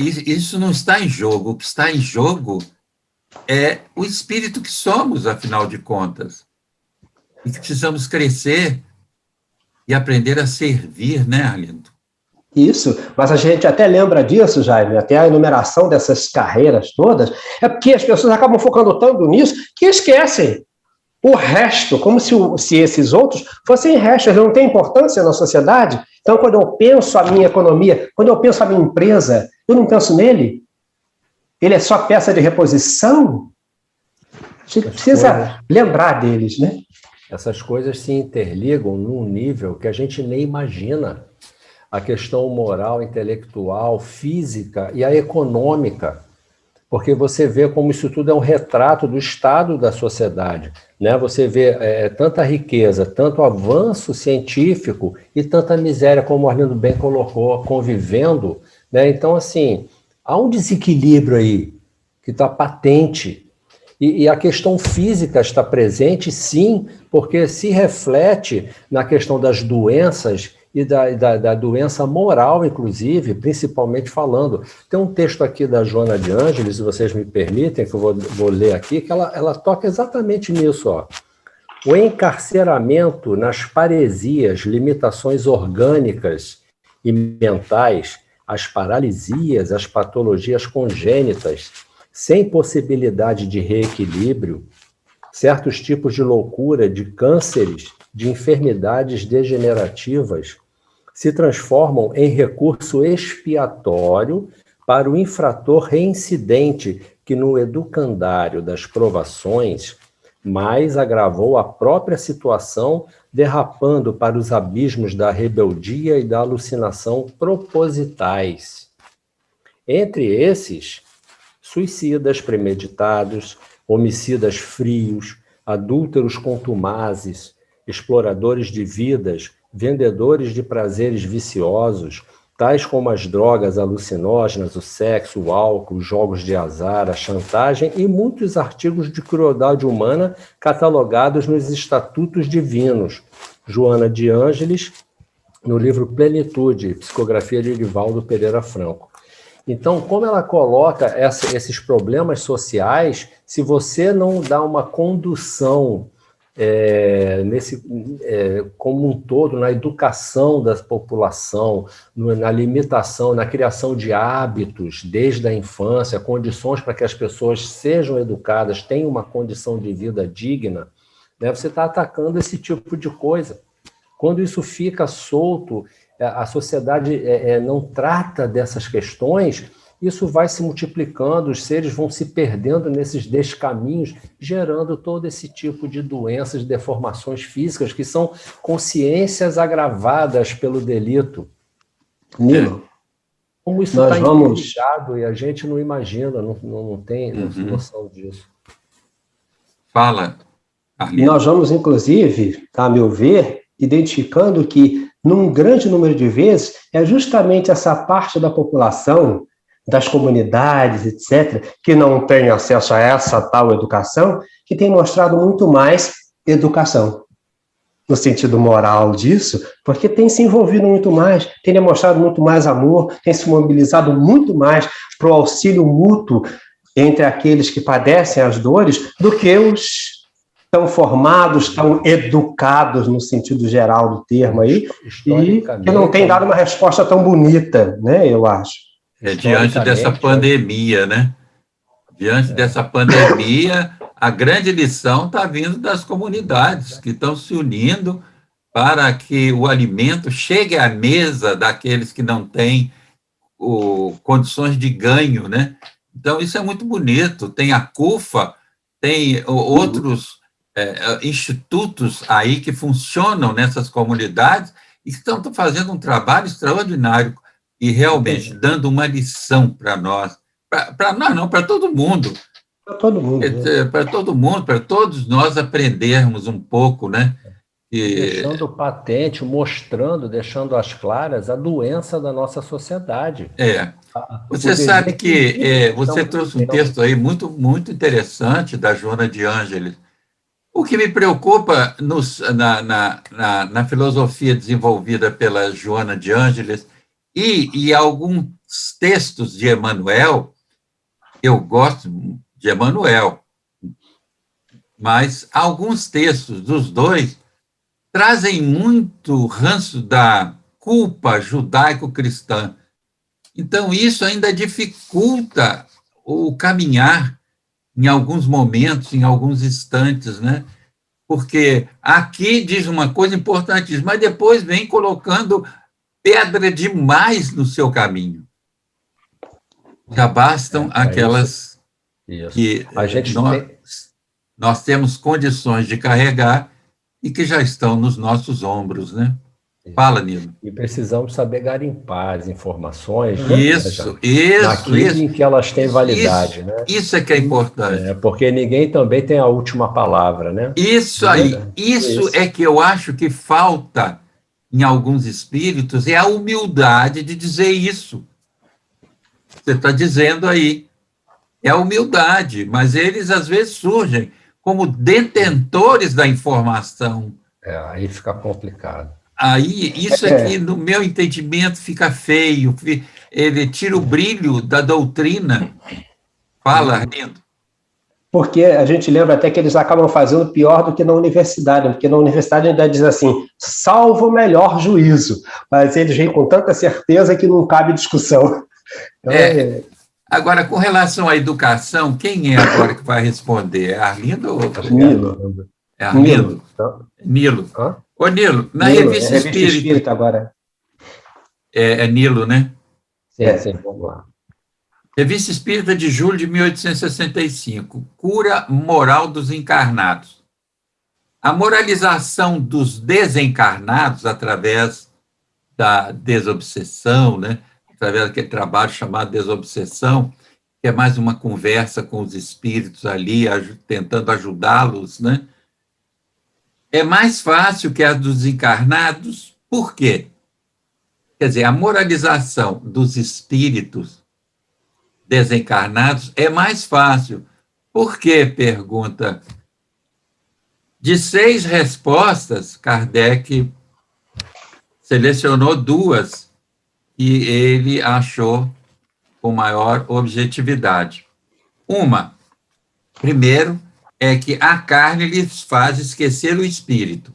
Speaker 1: isso não está em jogo. O que está em jogo é o espírito que somos, afinal de contas. E que precisamos crescer e aprender a servir, né, Arlindo?
Speaker 3: Isso, mas a gente até lembra disso, Jaime, até a enumeração dessas carreiras todas, é porque as pessoas acabam focando tanto nisso que esquecem o resto, como se esses outros fossem restos, não têm importância na sociedade. Então, quando eu penso a minha economia, quando eu penso a minha empresa, eu não penso nele? Ele é só peça de reposição? A gente precisa lembrar deles, né?
Speaker 2: Essas coisas se interligam num nível que a gente nem imagina. A questão moral, intelectual, física e a econômica. Porque você vê como isso tudo é um retrato do estado da sociedade, né? Você vê tanta riqueza, tanto avanço científico e tanta miséria, como o Arlindo bem colocou, convivendo, né? Então, assim, há um desequilíbrio aí que está patente. E a questão física está presente, sim, porque se reflete na questão das doenças e da doença moral, inclusive, principalmente falando. Tem um texto aqui da Joana de Ângeles, se vocês me permitem, que eu vou ler aqui, que ela toca exatamente nisso. Ó. O encarceramento nas paresias, limitações orgânicas e mentais, as paralisias, as patologias congênitas, sem possibilidade de reequilíbrio, certos tipos de loucura, de cânceres, de enfermidades degenerativas, se transformam em recurso expiatório para o infrator reincidente que no educandário das provações mais agravou a própria situação, derrapando para os abismos da rebeldia e da alucinação propositais. Entre esses, suicidas premeditados, homicidas frios, adúlteros contumazes, exploradores de vidas, vendedores de prazeres viciosos, tais como as drogas alucinógenas, o sexo, o álcool, os jogos de azar, a chantagem e muitos artigos de crueldade humana catalogados nos estatutos divinos. Joana de Ângeles, no livro Plenitude, psicografia de Edivaldo Pereira Franco. Então, como ela coloca esses problemas sociais, se você não dá uma condução como um todo, na educação da população, na limitação, na criação de hábitos desde a infância, condições para que as pessoas sejam educadas, tenham uma condição de vida digna, né, você está atacando esse tipo de coisa. Quando isso fica solto, a sociedade não trata dessas questões, isso vai se multiplicando, os seres vão se perdendo nesses descaminhos, gerando todo esse tipo de doenças, deformações físicas, que são consciências agravadas pelo delito.
Speaker 3: Nilo,
Speaker 2: como isso está interligado e a gente não imagina, não tem noção disso.
Speaker 1: Fala.
Speaker 3: E nós vamos, inclusive, a meu ver, identificando que, num grande número de vezes, é justamente essa parte da população, das comunidades, etc., que não tem acesso a essa tal educação, que tem mostrado muito mais educação, no sentido moral disso, porque tem se envolvido muito mais, tem demonstrado muito mais amor, tem se mobilizado muito mais para o auxílio mútuo entre aqueles que padecem as dores do que os tão formados, tão educados, no sentido geral do termo aí, e que não tem dado uma resposta tão bonita, né, eu acho.
Speaker 1: Diante dessa pandemia, né? Diante dessa pandemia, a grande lição está vindo das comunidades que estão se unindo para que o alimento chegue à mesa daqueles que não têm condições de ganho, né? Então, isso é muito bonito. Tem a CUFA, tem outros institutos aí que funcionam nessas comunidades e que estão fazendo um trabalho extraordinário e realmente dando uma lição para nós. Para nós não, para todo mundo.
Speaker 3: Para todo mundo.
Speaker 1: Para todo mundo, para todos nós aprendermos um pouco, né?
Speaker 2: Deixando patente, mostrando, deixando às claras a doença da nossa sociedade.
Speaker 1: Você sabe que você trouxe um texto aí muito, muito interessante da Joana de Ângeles. O que me preocupa na filosofia desenvolvida pela Joana de Ângeles e alguns textos de Emmanuel, eu gosto de Emmanuel, mas alguns textos dos dois trazem muito ranço da culpa judaico-cristã. Então, isso ainda dificulta o caminhar em alguns momentos, em alguns instantes, né? Porque aqui diz uma coisa importante, mas depois vem colocando pedra demais no seu caminho. Já bastam aquelas que nós temos condições de carregar e que já estão nos nossos ombros, né? Fala, Nilo.
Speaker 2: E precisamos saber garimpar as informações,
Speaker 1: né? Isso.
Speaker 2: Em que elas têm validade, né?
Speaker 1: Isso é que é importante.
Speaker 2: Porque ninguém também tem a última palavra, né?
Speaker 1: Isso aí. Isso é que eu acho que falta em alguns espíritos, é a humildade de dizer isso. Você está dizendo aí. É a humildade, mas eles às vezes surgem como detentores da informação.
Speaker 2: Aí fica complicado.
Speaker 1: Aí, isso aqui, no meu entendimento, fica feio, ele tira o brilho da doutrina. Fala, Arlindo.
Speaker 3: Porque a gente lembra até que eles acabam fazendo pior do que na universidade, porque na universidade ainda diz assim, salvo o melhor juízo, mas eles vêm com tanta certeza que não cabe discussão. Então,
Speaker 1: Agora, com relação à educação, quem é agora que vai responder? É Arlindo ou...
Speaker 3: Nilo.
Speaker 1: É Arlindo? Nilo. Ô, Nilo, na Revista Espírita
Speaker 3: agora.
Speaker 1: É Nilo, né?
Speaker 2: Sim, vamos lá.
Speaker 1: Revista Espírita de julho de 1865. Cura moral dos encarnados. A moralização dos desencarnados através da desobsessão, né? Através daquele trabalho chamado Desobsessão, que é mais uma conversa com os espíritos ali, tentando ajudá-los, né? É mais fácil que a dos encarnados, por quê? Quer dizer, a moralização dos espíritos desencarnados é mais fácil. Por quê? Pergunta. De 6 respostas, Kardec selecionou 2 que ele achou com maior objetividade. Uma, primeiro, é que a carne lhes faz esquecer o espírito.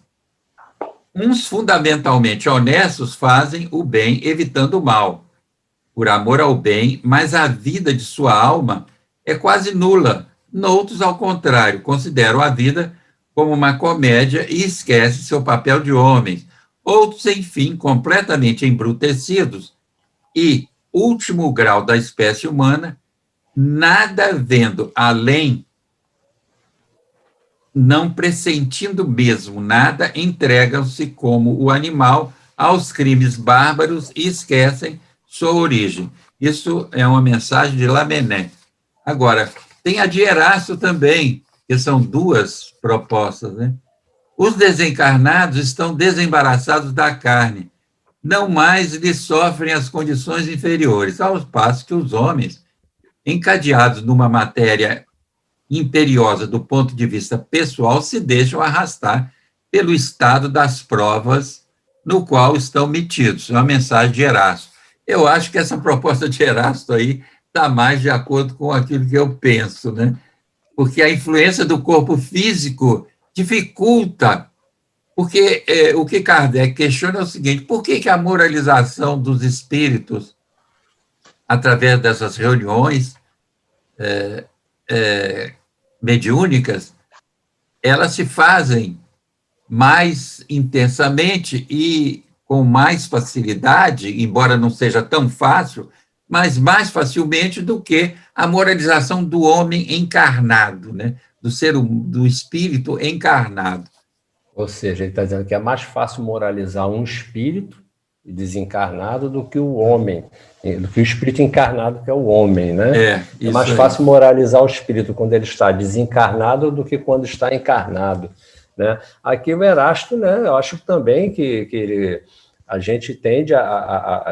Speaker 1: Uns fundamentalmente honestos fazem o bem evitando o mal, por amor ao bem, mas a vida de sua alma é quase nula. Noutros, ao contrário, consideram a vida como uma comédia e esquecem seu papel de homens. Outros, enfim, completamente embrutecidos e, último grau da espécie humana, nada vendo além, não pressentindo mesmo nada, entregam-se como o animal aos crimes bárbaros e esquecem sua origem. Isso é uma mensagem de Lamennais. Agora, tem a de Erasto também, que são duas propostas, né? Os desencarnados estão desembaraçados da carne, não mais lhes sofrem as condições inferiores, ao passo que os homens, encadeados numa matéria imperiosa do ponto de vista pessoal, se deixam arrastar pelo estado das provas no qual estão metidos. É uma mensagem de Erasto. Eu acho que essa proposta de Erasto aí está mais de acordo com aquilo que eu penso, né? Porque a influência do corpo físico dificulta, porque o que Kardec questiona é o seguinte: por que a moralização dos espíritos, através dessas reuniões mediúnicas, elas se fazem mais intensamente e com mais facilidade, embora não seja tão fácil, mas mais facilmente do que a moralização do homem encarnado, né? Do espírito encarnado.
Speaker 2: Ou seja, ele está dizendo que é mais fácil moralizar um espírito desencarnado do que o homem, do que o espírito encarnado, que é o homem, né? É mais fácil moralizar o espírito quando ele está desencarnado do que quando está encarnado, né? Aqui o Erasto, né, eu acho também que a gente tende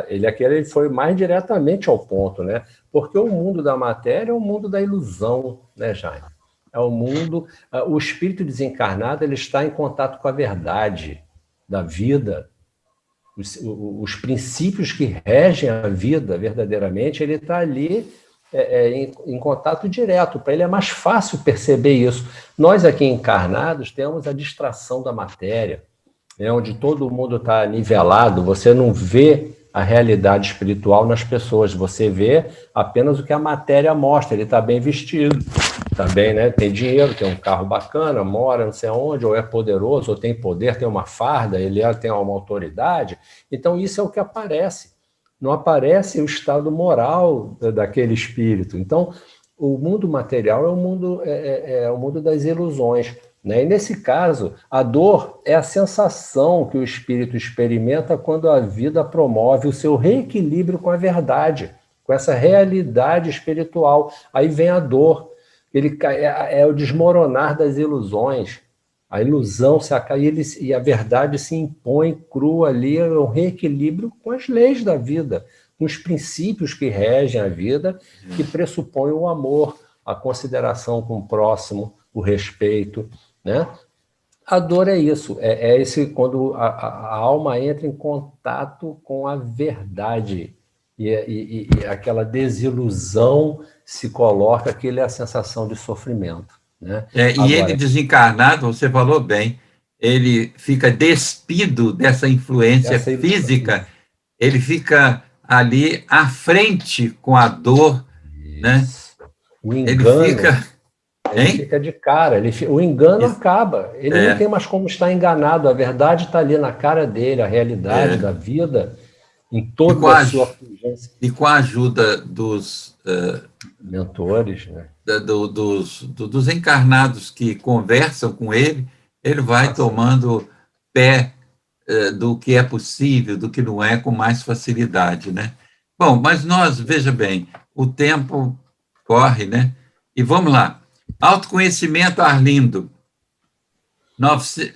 Speaker 2: ele foi mais diretamente ao ponto, né? Porque o mundo da matéria é o mundo da ilusão, né, Jaime? É o mundo, o espírito desencarnado, ele está em contato com a verdade da vida, os princípios que regem a vida verdadeiramente, ele está ali em contato direto. Para ele é mais fácil perceber isso. Nós aqui encarnados temos a distração da matéria, onde todo mundo está nivelado, você não vê a realidade espiritual nas pessoas, você vê apenas o que a matéria mostra. Ele está bem vestido, está bem, né? Tem dinheiro, tem um carro bacana, mora não sei onde, ou é poderoso, ou tem poder, tem uma farda, ele tem uma autoridade. Então isso é o que aparece. Não aparece o estado moral daquele espírito. Então, o mundo material é o mundo das ilusões, né? E nesse caso, a dor é a sensação que o espírito experimenta quando a vida promove o seu reequilíbrio com a verdade, com essa realidade espiritual. Aí vem a dor, é o desmoronar das ilusões. A ilusão se acaba e a verdade se impõe crua ali, é um reequilíbrio com as leis da vida, com os princípios que regem a vida, que pressupõem o amor, a consideração com o próximo, o respeito, né? A dor é isso, esse quando a alma entra em contato com a verdade e aquela desilusão se coloca, aquilo é a sensação de sofrimento, né?
Speaker 1: Agora, ele desencarnado, você falou bem, ele fica despido dessa influência física, ele fica ali à frente com a dor, isso, né?
Speaker 2: O engano, ele fica de cara, o engano
Speaker 1: isso.
Speaker 2: Acaba, ele não tem mais como estar enganado, a verdade está ali na cara dele, a realidade da vida, em toda a sua fulgência.
Speaker 1: E com a ajuda dos
Speaker 2: mentores, né?
Speaker 1: Dos encarnados que conversam com ele, ele vai tomando pé do que é possível, do que não é, com mais facilidade, né? Bom, mas nós, veja bem, o tempo corre, né? E vamos lá. Autoconhecimento, Arlindo.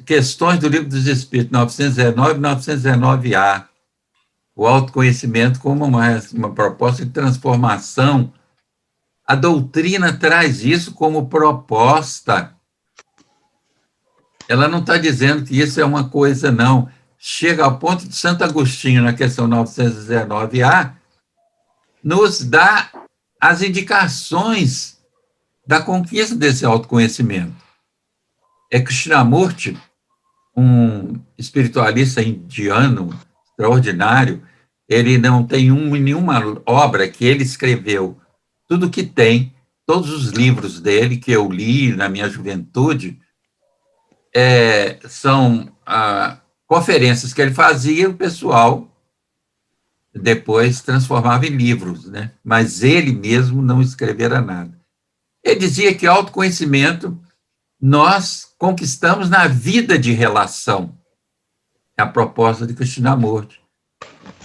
Speaker 1: Questões do Livro dos Espíritos, 919 e 919A. O autoconhecimento como uma proposta de transformação. A doutrina traz isso como proposta. Ela não está dizendo que isso é uma coisa, não. Chega ao ponto de Santo Agostinho, na questão 919A, nos dá as indicações da conquista desse autoconhecimento. Krishnamurti, um espiritualista indiano extraordinário, ele não tem nenhuma obra que ele escreveu. Tudo que tem, todos os livros dele que eu li na minha juventude, são conferências que ele fazia, o pessoal depois transformava em livros, né? Mas ele mesmo não escrevera nada. Ele dizia que autoconhecimento nós conquistamos na vida de relação. É a proposta de Krishnamurti.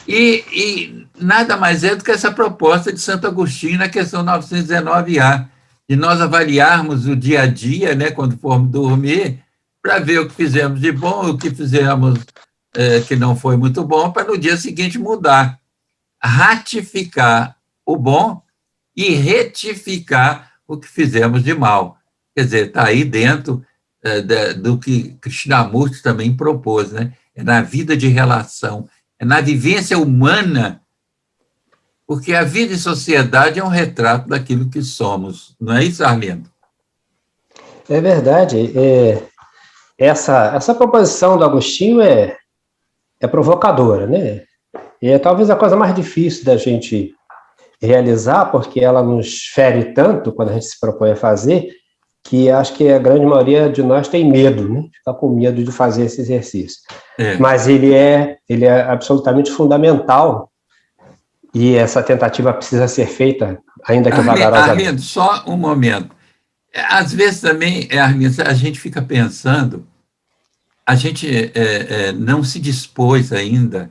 Speaker 1: E nada mais é do que essa proposta de Santo Agostinho na questão 919A. de nós avaliarmos o dia a dia, né, quando formos dormir, para ver o que fizemos de bom, o que fizemos que não foi muito bom, para no dia seguinte mudar. Ratificar o bom e retificar o que fizemos de mal. Quer dizer, está aí dentro do que Krishnamurti também propôs, né? É na vida de relação, é na vivência humana, porque a vida em sociedade é um retrato daquilo que somos. Não é isso, Arlindo?
Speaker 3: É verdade. Essa proposição do Agostinho é provocadora, né? E é talvez a coisa mais difícil da gente realizar, porque ela nos fere tanto quando a gente se propõe a fazer, que acho que a grande maioria de nós tem medo, né? Fica com medo de fazer esse exercício. Mas ele é absolutamente fundamental, e essa tentativa precisa ser feita, ainda que vagarosamente.
Speaker 1: Arlindo, só um momento. Às vezes também, Arlindo, a gente fica pensando, a gente não se dispôs ainda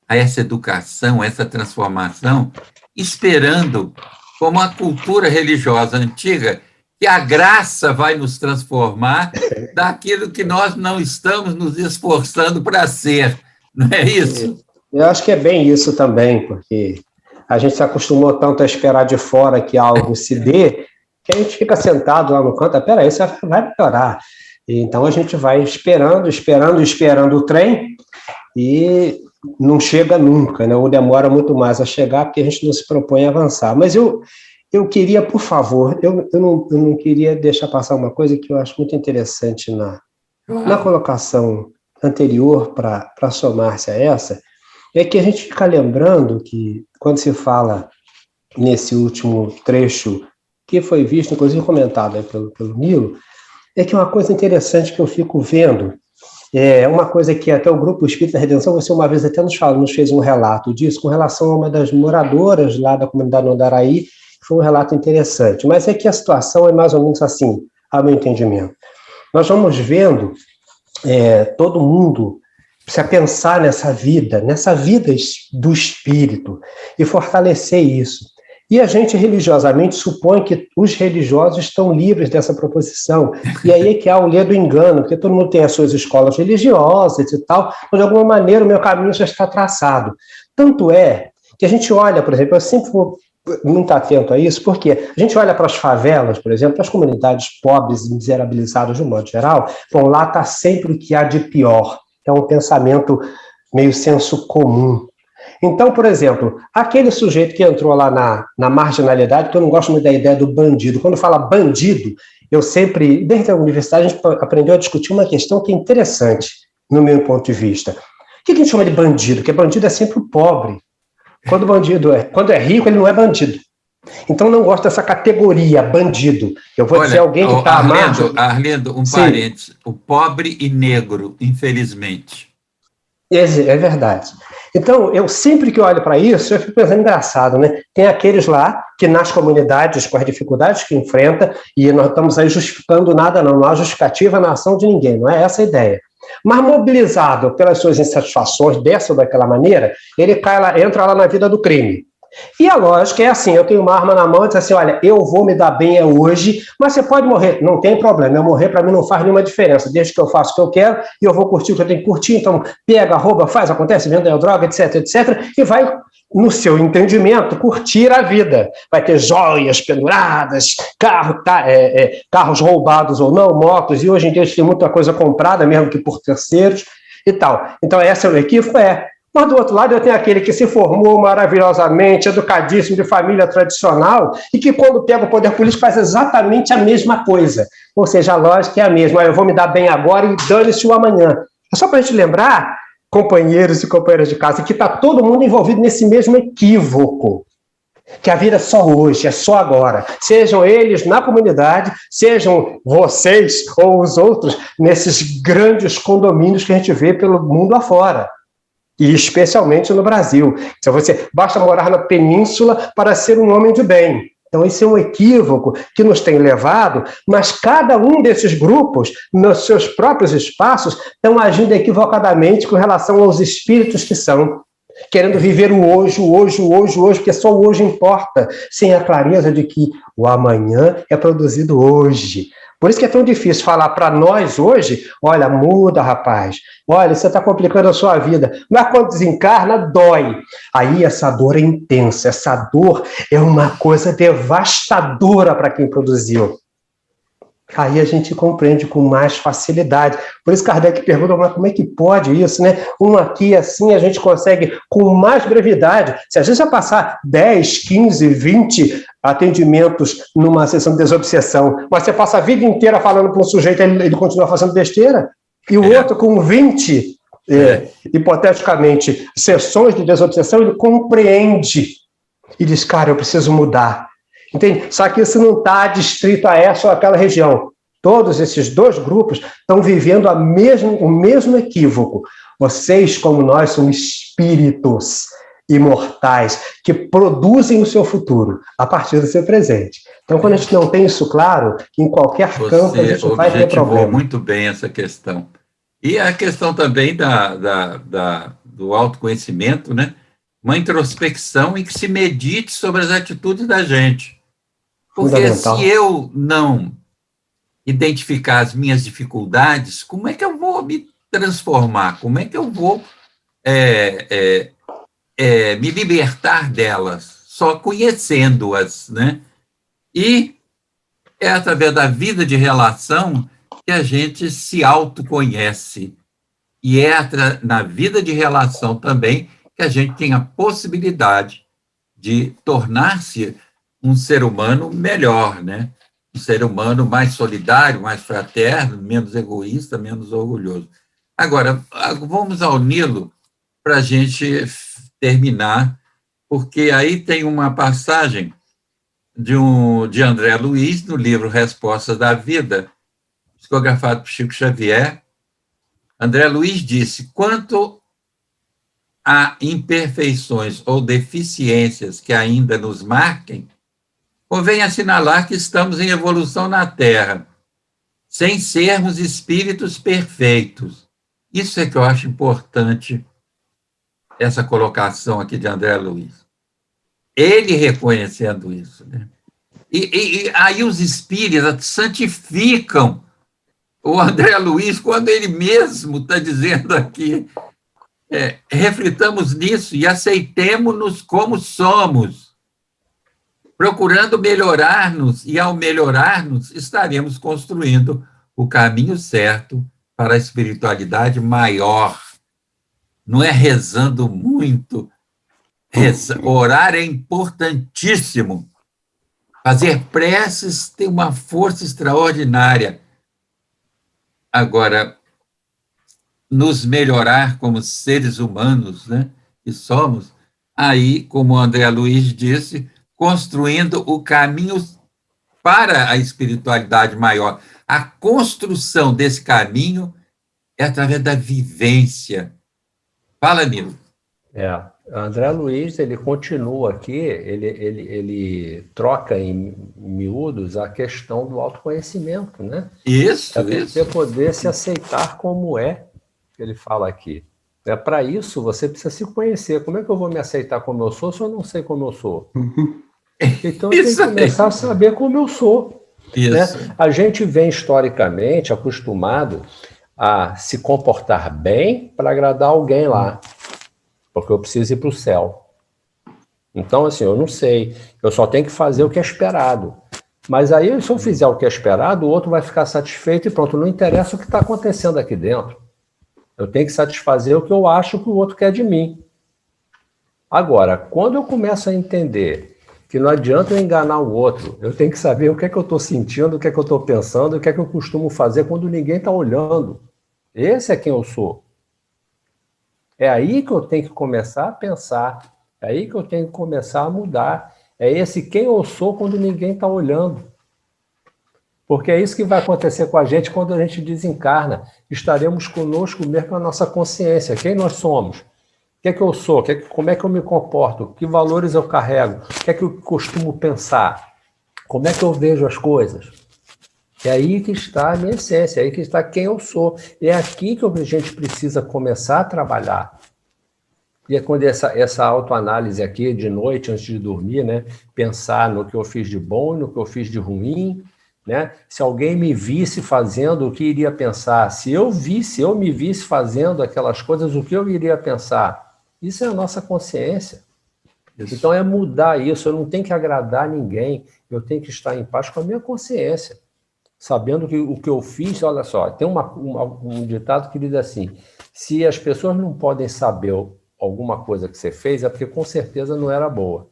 Speaker 1: a essa educação, a essa transformação, esperando, como a cultura religiosa antiga, que a graça vai nos transformar daquilo que nós não estamos nos esforçando para ser. Não é isso?
Speaker 3: Eu acho que é bem isso também, porque a gente se acostumou tanto a esperar de fora que algo se dê, que a gente fica sentado lá no canto, peraí, isso vai melhorar. Então a gente vai esperando o trem e não chega nunca, né? Ou demora muito mais a chegar, porque a gente não se propõe a avançar. Mas eu queria, por favor, eu não queria deixar passar uma coisa que eu acho muito interessante na colocação anterior, para somar-se a essa, é que a gente fica lembrando que, quando se fala nesse último trecho, que foi visto, inclusive comentado aí pelo Nilo, é que uma coisa interessante que eu fico vendo, é uma coisa que até o Grupo Espírita da Redenção, você uma vez até nos fez um relato disso, com relação a uma das moradoras lá da comunidade Andaraí, que foi um relato interessante, mas é que a situação é mais ou menos assim, a meu entendimento. Nós vamos vendo todo mundo precisa pensar nessa vida do espírito e fortalecer isso. E a gente religiosamente supõe que os religiosos estão livres dessa proposição. E aí é que há o lê do engano, porque todo mundo tem as suas escolas religiosas e tal, mas de alguma maneira o meu caminho já está traçado. Tanto é que a gente olha, por exemplo, eu sempre vou muito atento a isso, porque a gente olha para as favelas, por exemplo, para as comunidades pobres e miserabilizadas de um modo geral, bom, lá está sempre o que há de pior. É um pensamento meio senso comum. Então, por exemplo, aquele sujeito que entrou lá na marginalidade, que eu não gosto muito da ideia do bandido. Quando fala bandido, eu sempre, desde a universidade, a gente aprendeu a discutir uma questão que é interessante, no meu ponto de vista. O que a gente chama de bandido? Porque bandido é sempre o pobre. Quando é rico, ele não é bandido. Então, não gosto dessa categoria, bandido. Eu vou dizer alguém que está à margem.
Speaker 1: Arlindo, parênteses. O pobre e negro, infelizmente.
Speaker 3: É verdade. Então, eu sempre que olho para isso, eu fico pensando, engraçado, né? Tem aqueles lá que nas comunidades, com as dificuldades que enfrenta, e nós estamos aí justificando nada, não há justificativa na ação de ninguém, não é essa a ideia. Mas mobilizado pelas suas insatisfações dessa ou daquela maneira, ele entra lá na vida do crime. E a lógica é assim, eu tenho uma arma na mão e diz assim, olha, eu vou me dar bem hoje, mas você pode morrer, não tem problema, eu morrer para mim não faz nenhuma diferença, desde que eu faça o que eu quero e eu vou curtir o que eu tenho que curtir, então pega, rouba, faz, acontece, vende droga, etc, etc, e vai, no seu entendimento, curtir a vida. Vai ter joias penduradas, carros roubados ou não, motos, e hoje em dia tem muita coisa comprada, mesmo que por terceiros e tal. Então essa é o equívoco, Mas, do outro lado, eu tenho aquele que se formou maravilhosamente, educadíssimo, de família tradicional, e que, quando pega o poder político, faz exatamente a mesma coisa. Ou seja, a lógica é a mesma. Eu vou me dar bem agora e dane-se o amanhã. É só para a gente lembrar, companheiros e companheiras de casa, que está todo mundo envolvido nesse mesmo equívoco. Que a vida é só hoje, é só agora. Sejam eles na comunidade, sejam vocês ou os outros, nesses grandes condomínios que a gente vê pelo mundo afora. E especialmente no Brasil. Então, você basta morar na península para ser um homem de bem. Então, esse é um equívoco que nos tem levado, mas cada um desses grupos, nos seus próprios espaços, estão agindo equivocadamente com relação aos espíritos que são. querendo viver o hoje, porque só o hoje importa, sem a clareza de que o amanhã é produzido hoje. Por isso que é tão difícil falar para nós hoje, olha, muda, rapaz, olha, você está complicando a sua vida. Mas quando desencarna, dói. Aí essa dor é intensa, essa dor é uma coisa devastadora para quem produziu. Aí a gente compreende com mais facilidade. Por isso Kardec pergunta, mas como é que pode isso, né? Um aqui assim a gente consegue com mais brevidade. Se a gente vai passar 10, 15, 20 atendimentos numa sessão de desobsessão, mas você passa a vida inteira falando para um sujeito, ele continua fazendo besteira, e o outro com 20, hipoteticamente, sessões de desobsessão, ele compreende e diz, cara, eu preciso mudar. Entende? Só que isso não está distrito a essa ou aquela região. Todos esses dois grupos estão vivendo o mesmo equívoco. Vocês, como nós, são espíritos imortais que produzem o seu futuro a partir do seu presente. Então, quando a gente não tem isso claro, em qualquer campo a gente vai ter problema.
Speaker 1: Muito bem essa questão. E a questão também do autoconhecimento, né? Uma introspecção em que se medite sobre as atitudes da gente. Porque se eu não identificar as minhas dificuldades, como é que eu vou me transformar? Como é que eu vou me libertar delas? Só conhecendo-as, né? E é através da vida de relação que a gente se autoconhece. E é na vida de relação também que a gente tem a possibilidade de tornar-se um ser humano melhor, né? Um ser humano mais solidário, mais fraterno, menos egoísta, menos orgulhoso. Agora, vamos ao Nilo para a gente terminar, porque aí tem uma passagem de André Luiz, no livro Respostas da Vida, psicografado por Chico Xavier. André Luiz disse, quanto a imperfeições ou deficiências que ainda nos marquem, convém assinalar que estamos em evolução na Terra, sem sermos espíritos perfeitos. Isso é que eu acho importante, essa colocação aqui de André Luiz. Ele reconhecendo isso, né? E aí os espíritas santificam o André Luiz, quando ele mesmo está dizendo aqui, reflitamos nisso e aceitemo-nos como somos, procurando melhorar-nos, e ao melhorar-nos, estaremos construindo o caminho certo para a espiritualidade maior. Não é rezando muito. Orar é importantíssimo. Fazer preces tem uma força extraordinária. Agora, nos melhorar como seres humanos, né, que somos, aí, como o André Luiz disse, construindo o caminho para a espiritualidade maior. A construção desse caminho é através da vivência. Fala, Nilo.
Speaker 2: André Luiz, ele continua aqui, ele troca em miúdos a questão do autoconhecimento, né?
Speaker 1: Isso.
Speaker 2: Você poder se aceitar como é, que ele fala aqui. Para isso, você precisa se conhecer. Como é que eu vou me aceitar como eu sou se eu não sei como eu sou? Então, eu tenho que começar a saber como eu sou. Né? A gente vem, historicamente, acostumado a se comportar bem para agradar alguém lá, porque eu preciso ir para o céu. Então, assim, eu não sei, eu só tenho que fazer o que é esperado. Mas aí, se eu fizer o que é esperado, o outro vai ficar satisfeito e pronto, não interessa o que está acontecendo aqui dentro. Eu tenho que satisfazer o que eu acho que o outro quer de mim. Agora, quando eu começo a entender que não adianta eu enganar o outro, eu tenho que saber o que é que eu estou sentindo, o que é que eu estou pensando, o que é que eu costumo fazer quando ninguém está olhando. Esse é quem eu sou. É aí que eu tenho que começar a pensar, é aí que eu tenho que começar a mudar. É esse quem eu sou quando ninguém está olhando. Porque é isso que vai acontecer com a gente quando a gente desencarna. Estaremos conosco mesmo na nossa consciência. Quem nós somos? O que é que eu sou? Como é que eu me comporto? Que valores eu carrego? O que é que eu costumo pensar? Como é que eu vejo as coisas? É aí que está a minha essência, é aí que está quem eu sou. É aqui que a gente precisa começar a trabalhar. E é quando essa autoanálise aqui, de noite, antes de dormir, né? Pensar no que eu fiz de bom e no que eu fiz de ruim, né? Se alguém me visse fazendo, o que iria pensar? Se eu me visse fazendo aquelas coisas, o que eu iria pensar? Isso é a nossa consciência. Isso. Então, é mudar isso. Eu não tenho que agradar ninguém. Eu tenho que estar em paz com a minha consciência. Sabendo que o que eu fiz, olha só, tem um ditado que diz assim, se as pessoas não podem saber alguma coisa que você fez, é porque com certeza não era boa.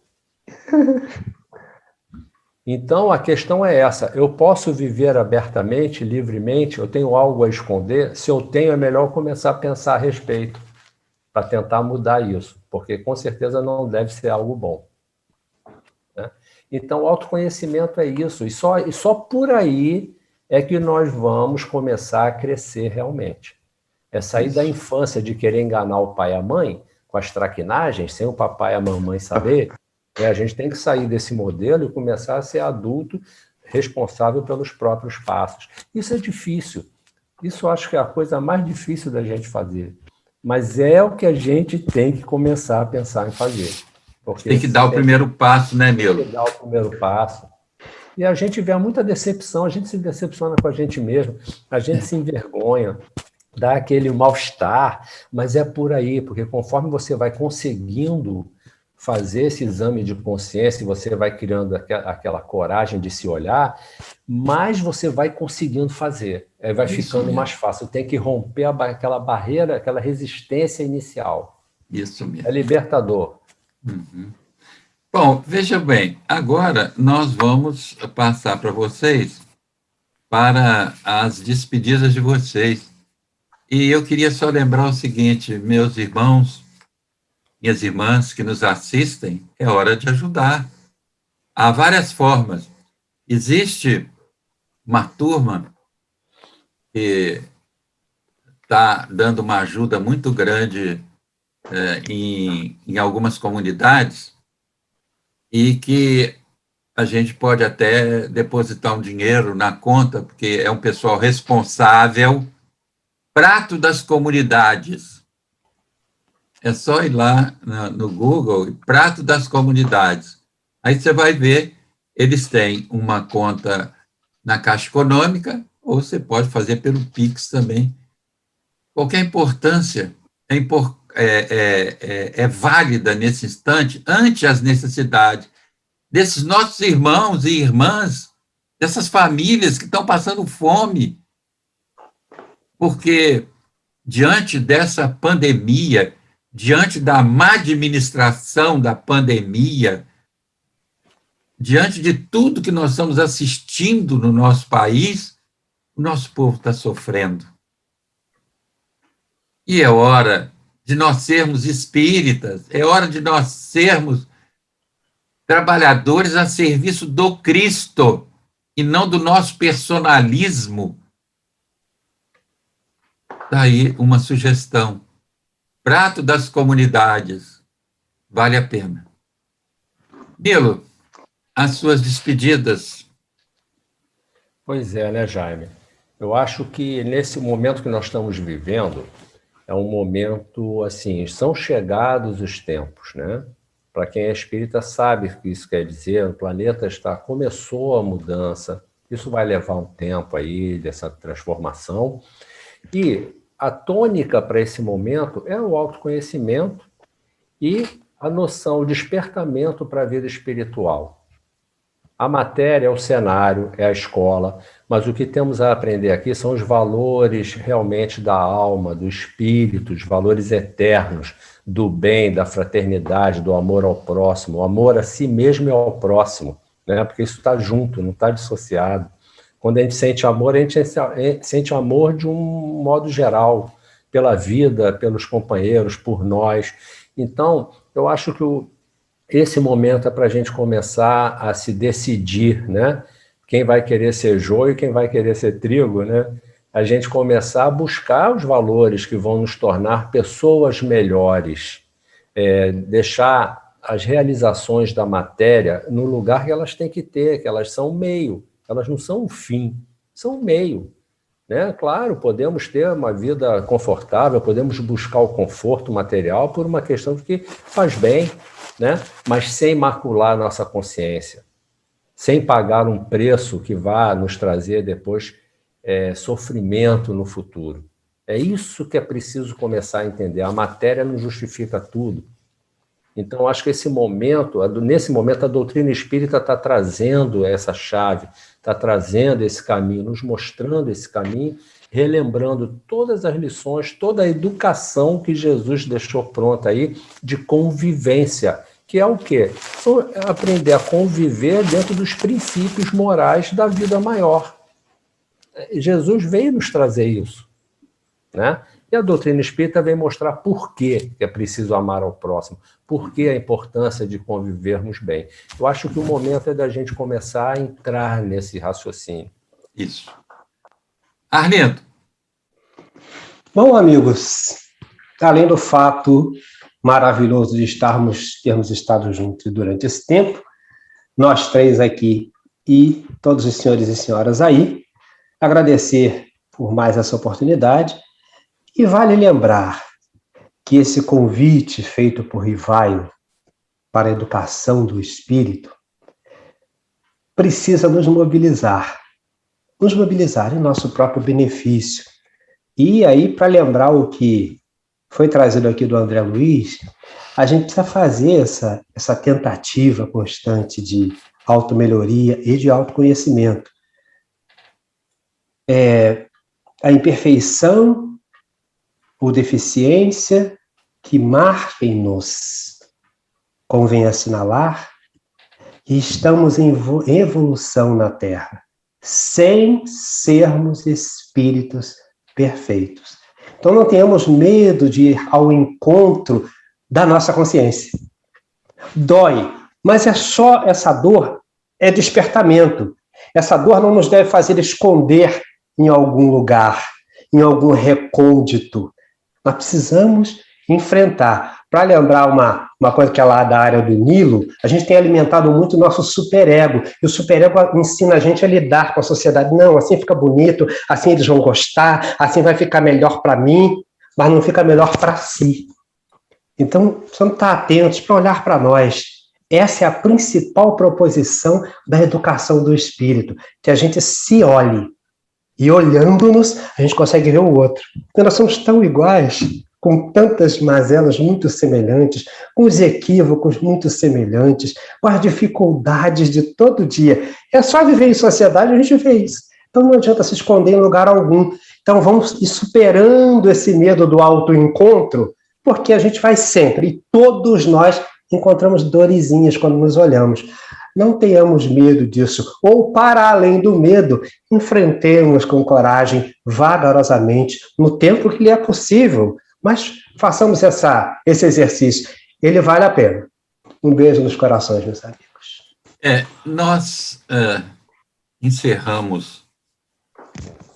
Speaker 2: Então, a questão é essa, eu posso viver abertamente, livremente, eu tenho algo a esconder? Se eu tenho, é melhor começar a pensar a respeito, para tentar mudar isso, porque com certeza não deve ser algo bom. Né? Então, o autoconhecimento é isso, e só por aí é que nós vamos começar a crescer realmente. É sair da infância de querer enganar o pai e a mãe com as traquinagens, sem o papai e a mamãe saber. A gente tem que sair desse modelo e começar a ser adulto responsável pelos próprios passos. Isso é difícil. Isso eu acho que é a coisa mais difícil da gente fazer. Mas é o que a gente tem que começar a pensar em fazer.
Speaker 1: Porque tem que dar o primeiro passo, né, Milo?
Speaker 2: Tem que dar o primeiro passo. E a gente vê muita decepção, a gente se decepciona com a gente mesmo, a gente se envergonha, dá aquele mal-estar, mas é por aí, porque conforme você vai conseguindo fazer esse exame de consciência, você vai criando aquela coragem de se olhar, mais você vai conseguindo fazer, aí vai ficando mais fácil, tem que romper aquela barreira, aquela resistência inicial.
Speaker 1: Isso mesmo.
Speaker 2: É libertador.
Speaker 1: Uhum. Bom, veja bem, agora nós vamos passar para vocês para as despedidas de vocês. E eu queria só lembrar o seguinte, meus irmãos, minhas irmãs que nos assistem, é hora de ajudar. Há várias formas. Existe uma turma que está dando uma ajuda muito grande em algumas comunidades e que a gente pode até depositar um dinheiro na conta, porque é um pessoal responsável. Prato das Comunidades. É só ir lá no Google, Prato das Comunidades. Aí você vai ver, eles têm uma conta na Caixa Econômica, ou você pode fazer pelo Pix também. Qualquer importância é válida nesse instante, ante as necessidades desses nossos irmãos e irmãs, dessas famílias que estão passando fome, porque diante dessa pandemia, diante da má administração da pandemia, diante de tudo que nós estamos assistindo no nosso país, o nosso povo está sofrendo. E é hora de nós sermos espíritas, é hora de nós sermos trabalhadores a serviço do Cristo e não do nosso personalismo. Daí uma sugestão. Prato das Comunidades. Vale a pena. Milo, as suas despedidas.
Speaker 2: Pois é, né, Jaime? Eu acho que nesse momento que nós estamos vivendo, é um momento, assim, são chegados os tempos, né? Para quem é espírita sabe o que isso quer dizer, o planeta começou a mudança, isso vai levar um tempo aí dessa transformação, e a tônica para esse momento é o autoconhecimento e a noção, o despertamento para a vida espiritual. A matéria é o cenário, é a escola, mas o que temos a aprender aqui são os valores realmente da alma, do espírito, os valores eternos, do bem, da fraternidade, do amor ao próximo, o amor a si mesmo e ao próximo, né? Porque isso está junto, não está dissociado. Quando a gente sente amor, a gente sente amor de um modo geral, pela vida, pelos companheiros, por nós. Então, eu acho que esse momento é para a gente começar a se decidir, né? Quem vai querer ser joio e quem vai querer ser trigo, né? A gente começar a buscar os valores que vão nos tornar pessoas melhores, deixar as realizações da matéria no lugar que elas têm que ter, que elas são meio. Elas não são um fim, são um meio. né? Claro, podemos ter uma vida confortável, podemos buscar o conforto material por uma questão que faz bem, né? Mas sem macular nossa consciência, sem pagar um preço que vá nos trazer depois sofrimento no futuro. É isso que é preciso começar a entender. A matéria não justifica tudo. Então, acho que nesse momento, a doutrina espírita está trazendo essa chave, está trazendo esse caminho, nos mostrando esse caminho, relembrando todas as lições, toda a educação que Jesus deixou pronta aí de convivência, que é o quê? Aprender a conviver dentro dos princípios morais da vida maior. Jesus veio nos trazer isso, né? E a doutrina espírita vem mostrar por que é preciso amar ao próximo, por que a importância de convivermos bem. Eu acho que o momento é da gente começar a entrar nesse raciocínio.
Speaker 1: Isso. Arlindo.
Speaker 3: Bom, amigos, além do fato maravilhoso de termos estado juntos durante esse tempo, nós três aqui e todos os senhores e senhoras aí, agradecer por mais essa oportunidade. E vale lembrar que esse convite feito por Rivaio para a educação do espírito precisa nos mobilizar em nosso próprio benefício. E aí, para lembrar o que foi trazido aqui do André Luiz, a gente precisa fazer essa tentativa constante de automelhoria e de autoconhecimento. A imperfeição ou deficiência que marquem-nos, convém assinalar, que estamos em evolução na Terra, sem sermos espíritos perfeitos. Então não tenhamos medo de ir ao encontro da nossa consciência. Dói, mas essa dor é despertamento. Essa dor não nos deve fazer esconder em algum lugar, em algum recôndito. Nós precisamos enfrentar. Para lembrar uma coisa que é lá da área do Nilo, a gente tem alimentado muito o nosso superego, e o superego ensina a gente a lidar com a sociedade. Não, assim fica bonito, assim eles vão gostar, assim vai ficar melhor para mim, mas não fica melhor para si. Então, precisamos estar atentos para olhar para nós. Essa é a principal proposição da educação do espírito, que a gente se olhe. E olhando-nos, a gente consegue ver o outro. Porque nós somos tão iguais, com tantas mazelas muito semelhantes, com os equívocos muito semelhantes, com as dificuldades de todo dia. É só viver em sociedade, a gente vê isso. Então não adianta se esconder em lugar algum. Então vamos ir superando esse medo do autoencontro, porque a gente vai sempre, e todos nós encontramos dorezinhas quando nos olhamos. Não tenhamos medo disso. Ou, para além do medo, enfrentemos com coragem, vagarosamente, no tempo que lhe é possível. Mas façamos esse exercício. Ele vale a pena. Um beijo nos corações, meus amigos.
Speaker 1: Nós encerramos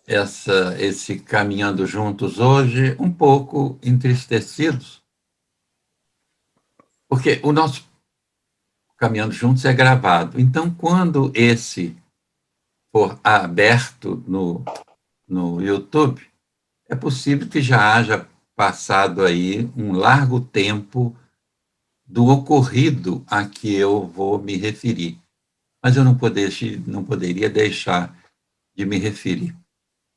Speaker 1: esse Caminhando Juntos hoje um pouco entristecidos, porque o nosso Caminhando Juntos é gravado. Então, quando esse for aberto no YouTube, é possível que já haja passado aí um largo tempo do ocorrido a que eu vou me referir. Mas eu não poderia deixar de me referir.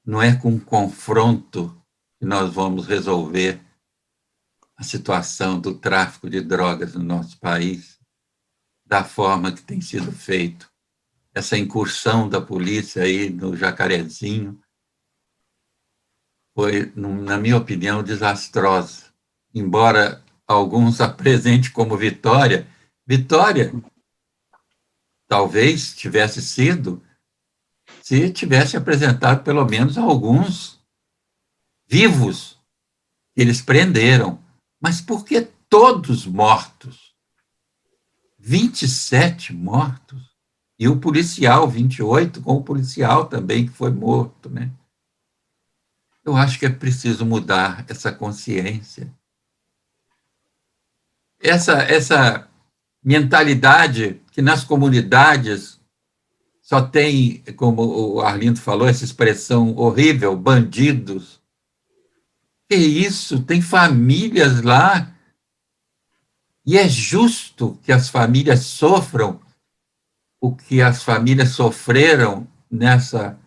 Speaker 1: Não é com confronto que nós vamos resolver a situação do tráfico de drogas no nosso país, da forma que tem sido feito. Essa incursão da polícia aí no Jacarezinho foi, na minha opinião, desastrosa. Embora alguns apresentem como vitória, talvez tivesse sido se tivesse apresentado pelo menos alguns vivos que eles prenderam. Mas por que todos mortos? 27 mortos, e o policial, 28, com o policial também que foi morto, né? Eu acho que é preciso mudar essa consciência. Essa mentalidade que nas comunidades só tem, como o Arlindo falou, essa expressão horrível, bandidos. Que isso? Tem famílias lá, e é justo que as famílias sofram o que as famílias sofreram nessa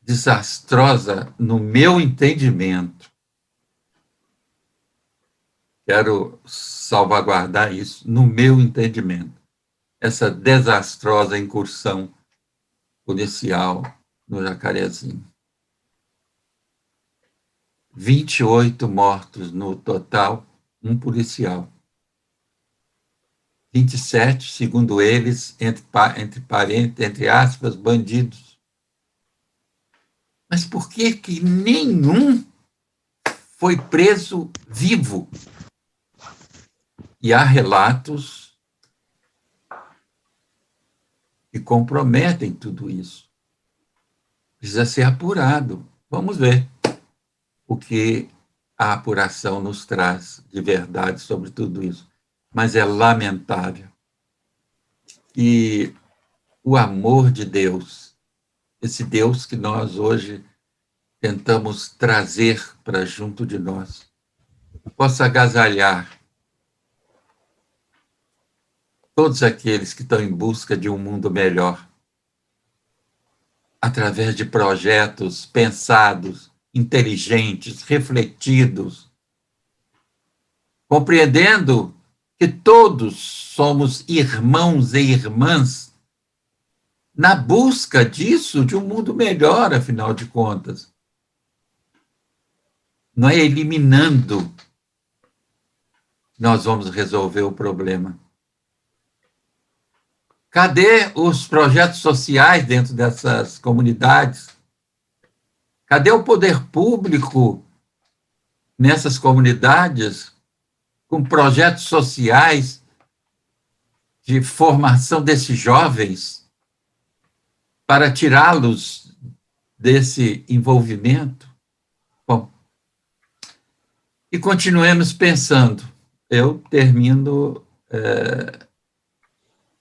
Speaker 1: desastrosa, no meu entendimento. Quero salvaguardar isso, no meu entendimento. Essa desastrosa incursão policial no Jacarezinho. 28 mortos no total, um policial. 27, segundo eles, entre aspas, bandidos. Mas por que que nenhum foi preso vivo? E há relatos que comprometem tudo isso. Precisa ser apurado. Vamos ver o que a apuração nos traz de verdade sobre tudo isso. Mas é lamentável. E o amor de Deus, esse Deus que nós hoje tentamos trazer para junto de nós, possa agasalhar todos aqueles que estão em busca de um mundo melhor, através de projetos pensados, inteligentes, refletidos, compreendendo que todos somos irmãos e irmãs na busca disso, de um mundo melhor, afinal de contas. Não é eliminando nós vamos resolver o problema. Cadê os projetos sociais dentro dessas comunidades? Cadê o poder público nessas comunidades com projetos sociais de formação desses jovens para tirá-los desse envolvimento? Bom, e continuemos pensando. Eu termino...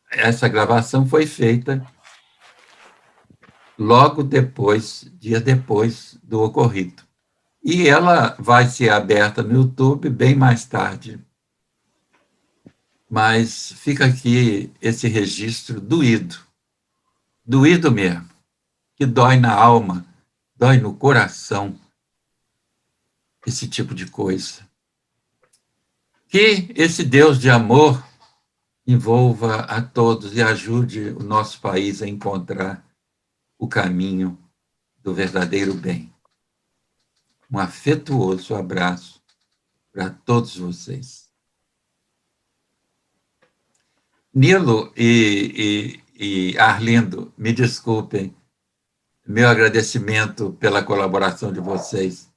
Speaker 1: essa gravação foi feita logo depois, dia depois do ocorrido. E ela vai ser aberta no YouTube bem mais tarde. Mas fica aqui esse registro doído mesmo, que dói na alma, dói no coração, esse tipo de coisa. Que esse Deus de amor envolva a todos e ajude o nosso país a encontrar o caminho do verdadeiro bem. Um afetuoso abraço para todos vocês. Nilo e Arlindo, me desculpem, meu agradecimento pela colaboração de vocês,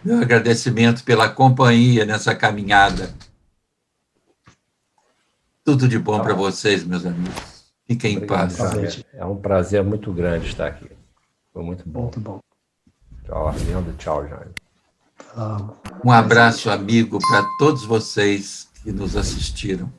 Speaker 1: meu agradecimento pela companhia nessa caminhada. Tudo de bom para vocês, meus amigos. Fiquem em paz.
Speaker 2: É um prazer muito grande estar aqui. Foi muito bom.
Speaker 3: Muito bom.
Speaker 2: Tchau, Arlindo. Tchau, Jaime.
Speaker 1: Um abraço, amigo, para todos vocês que nos assistiram.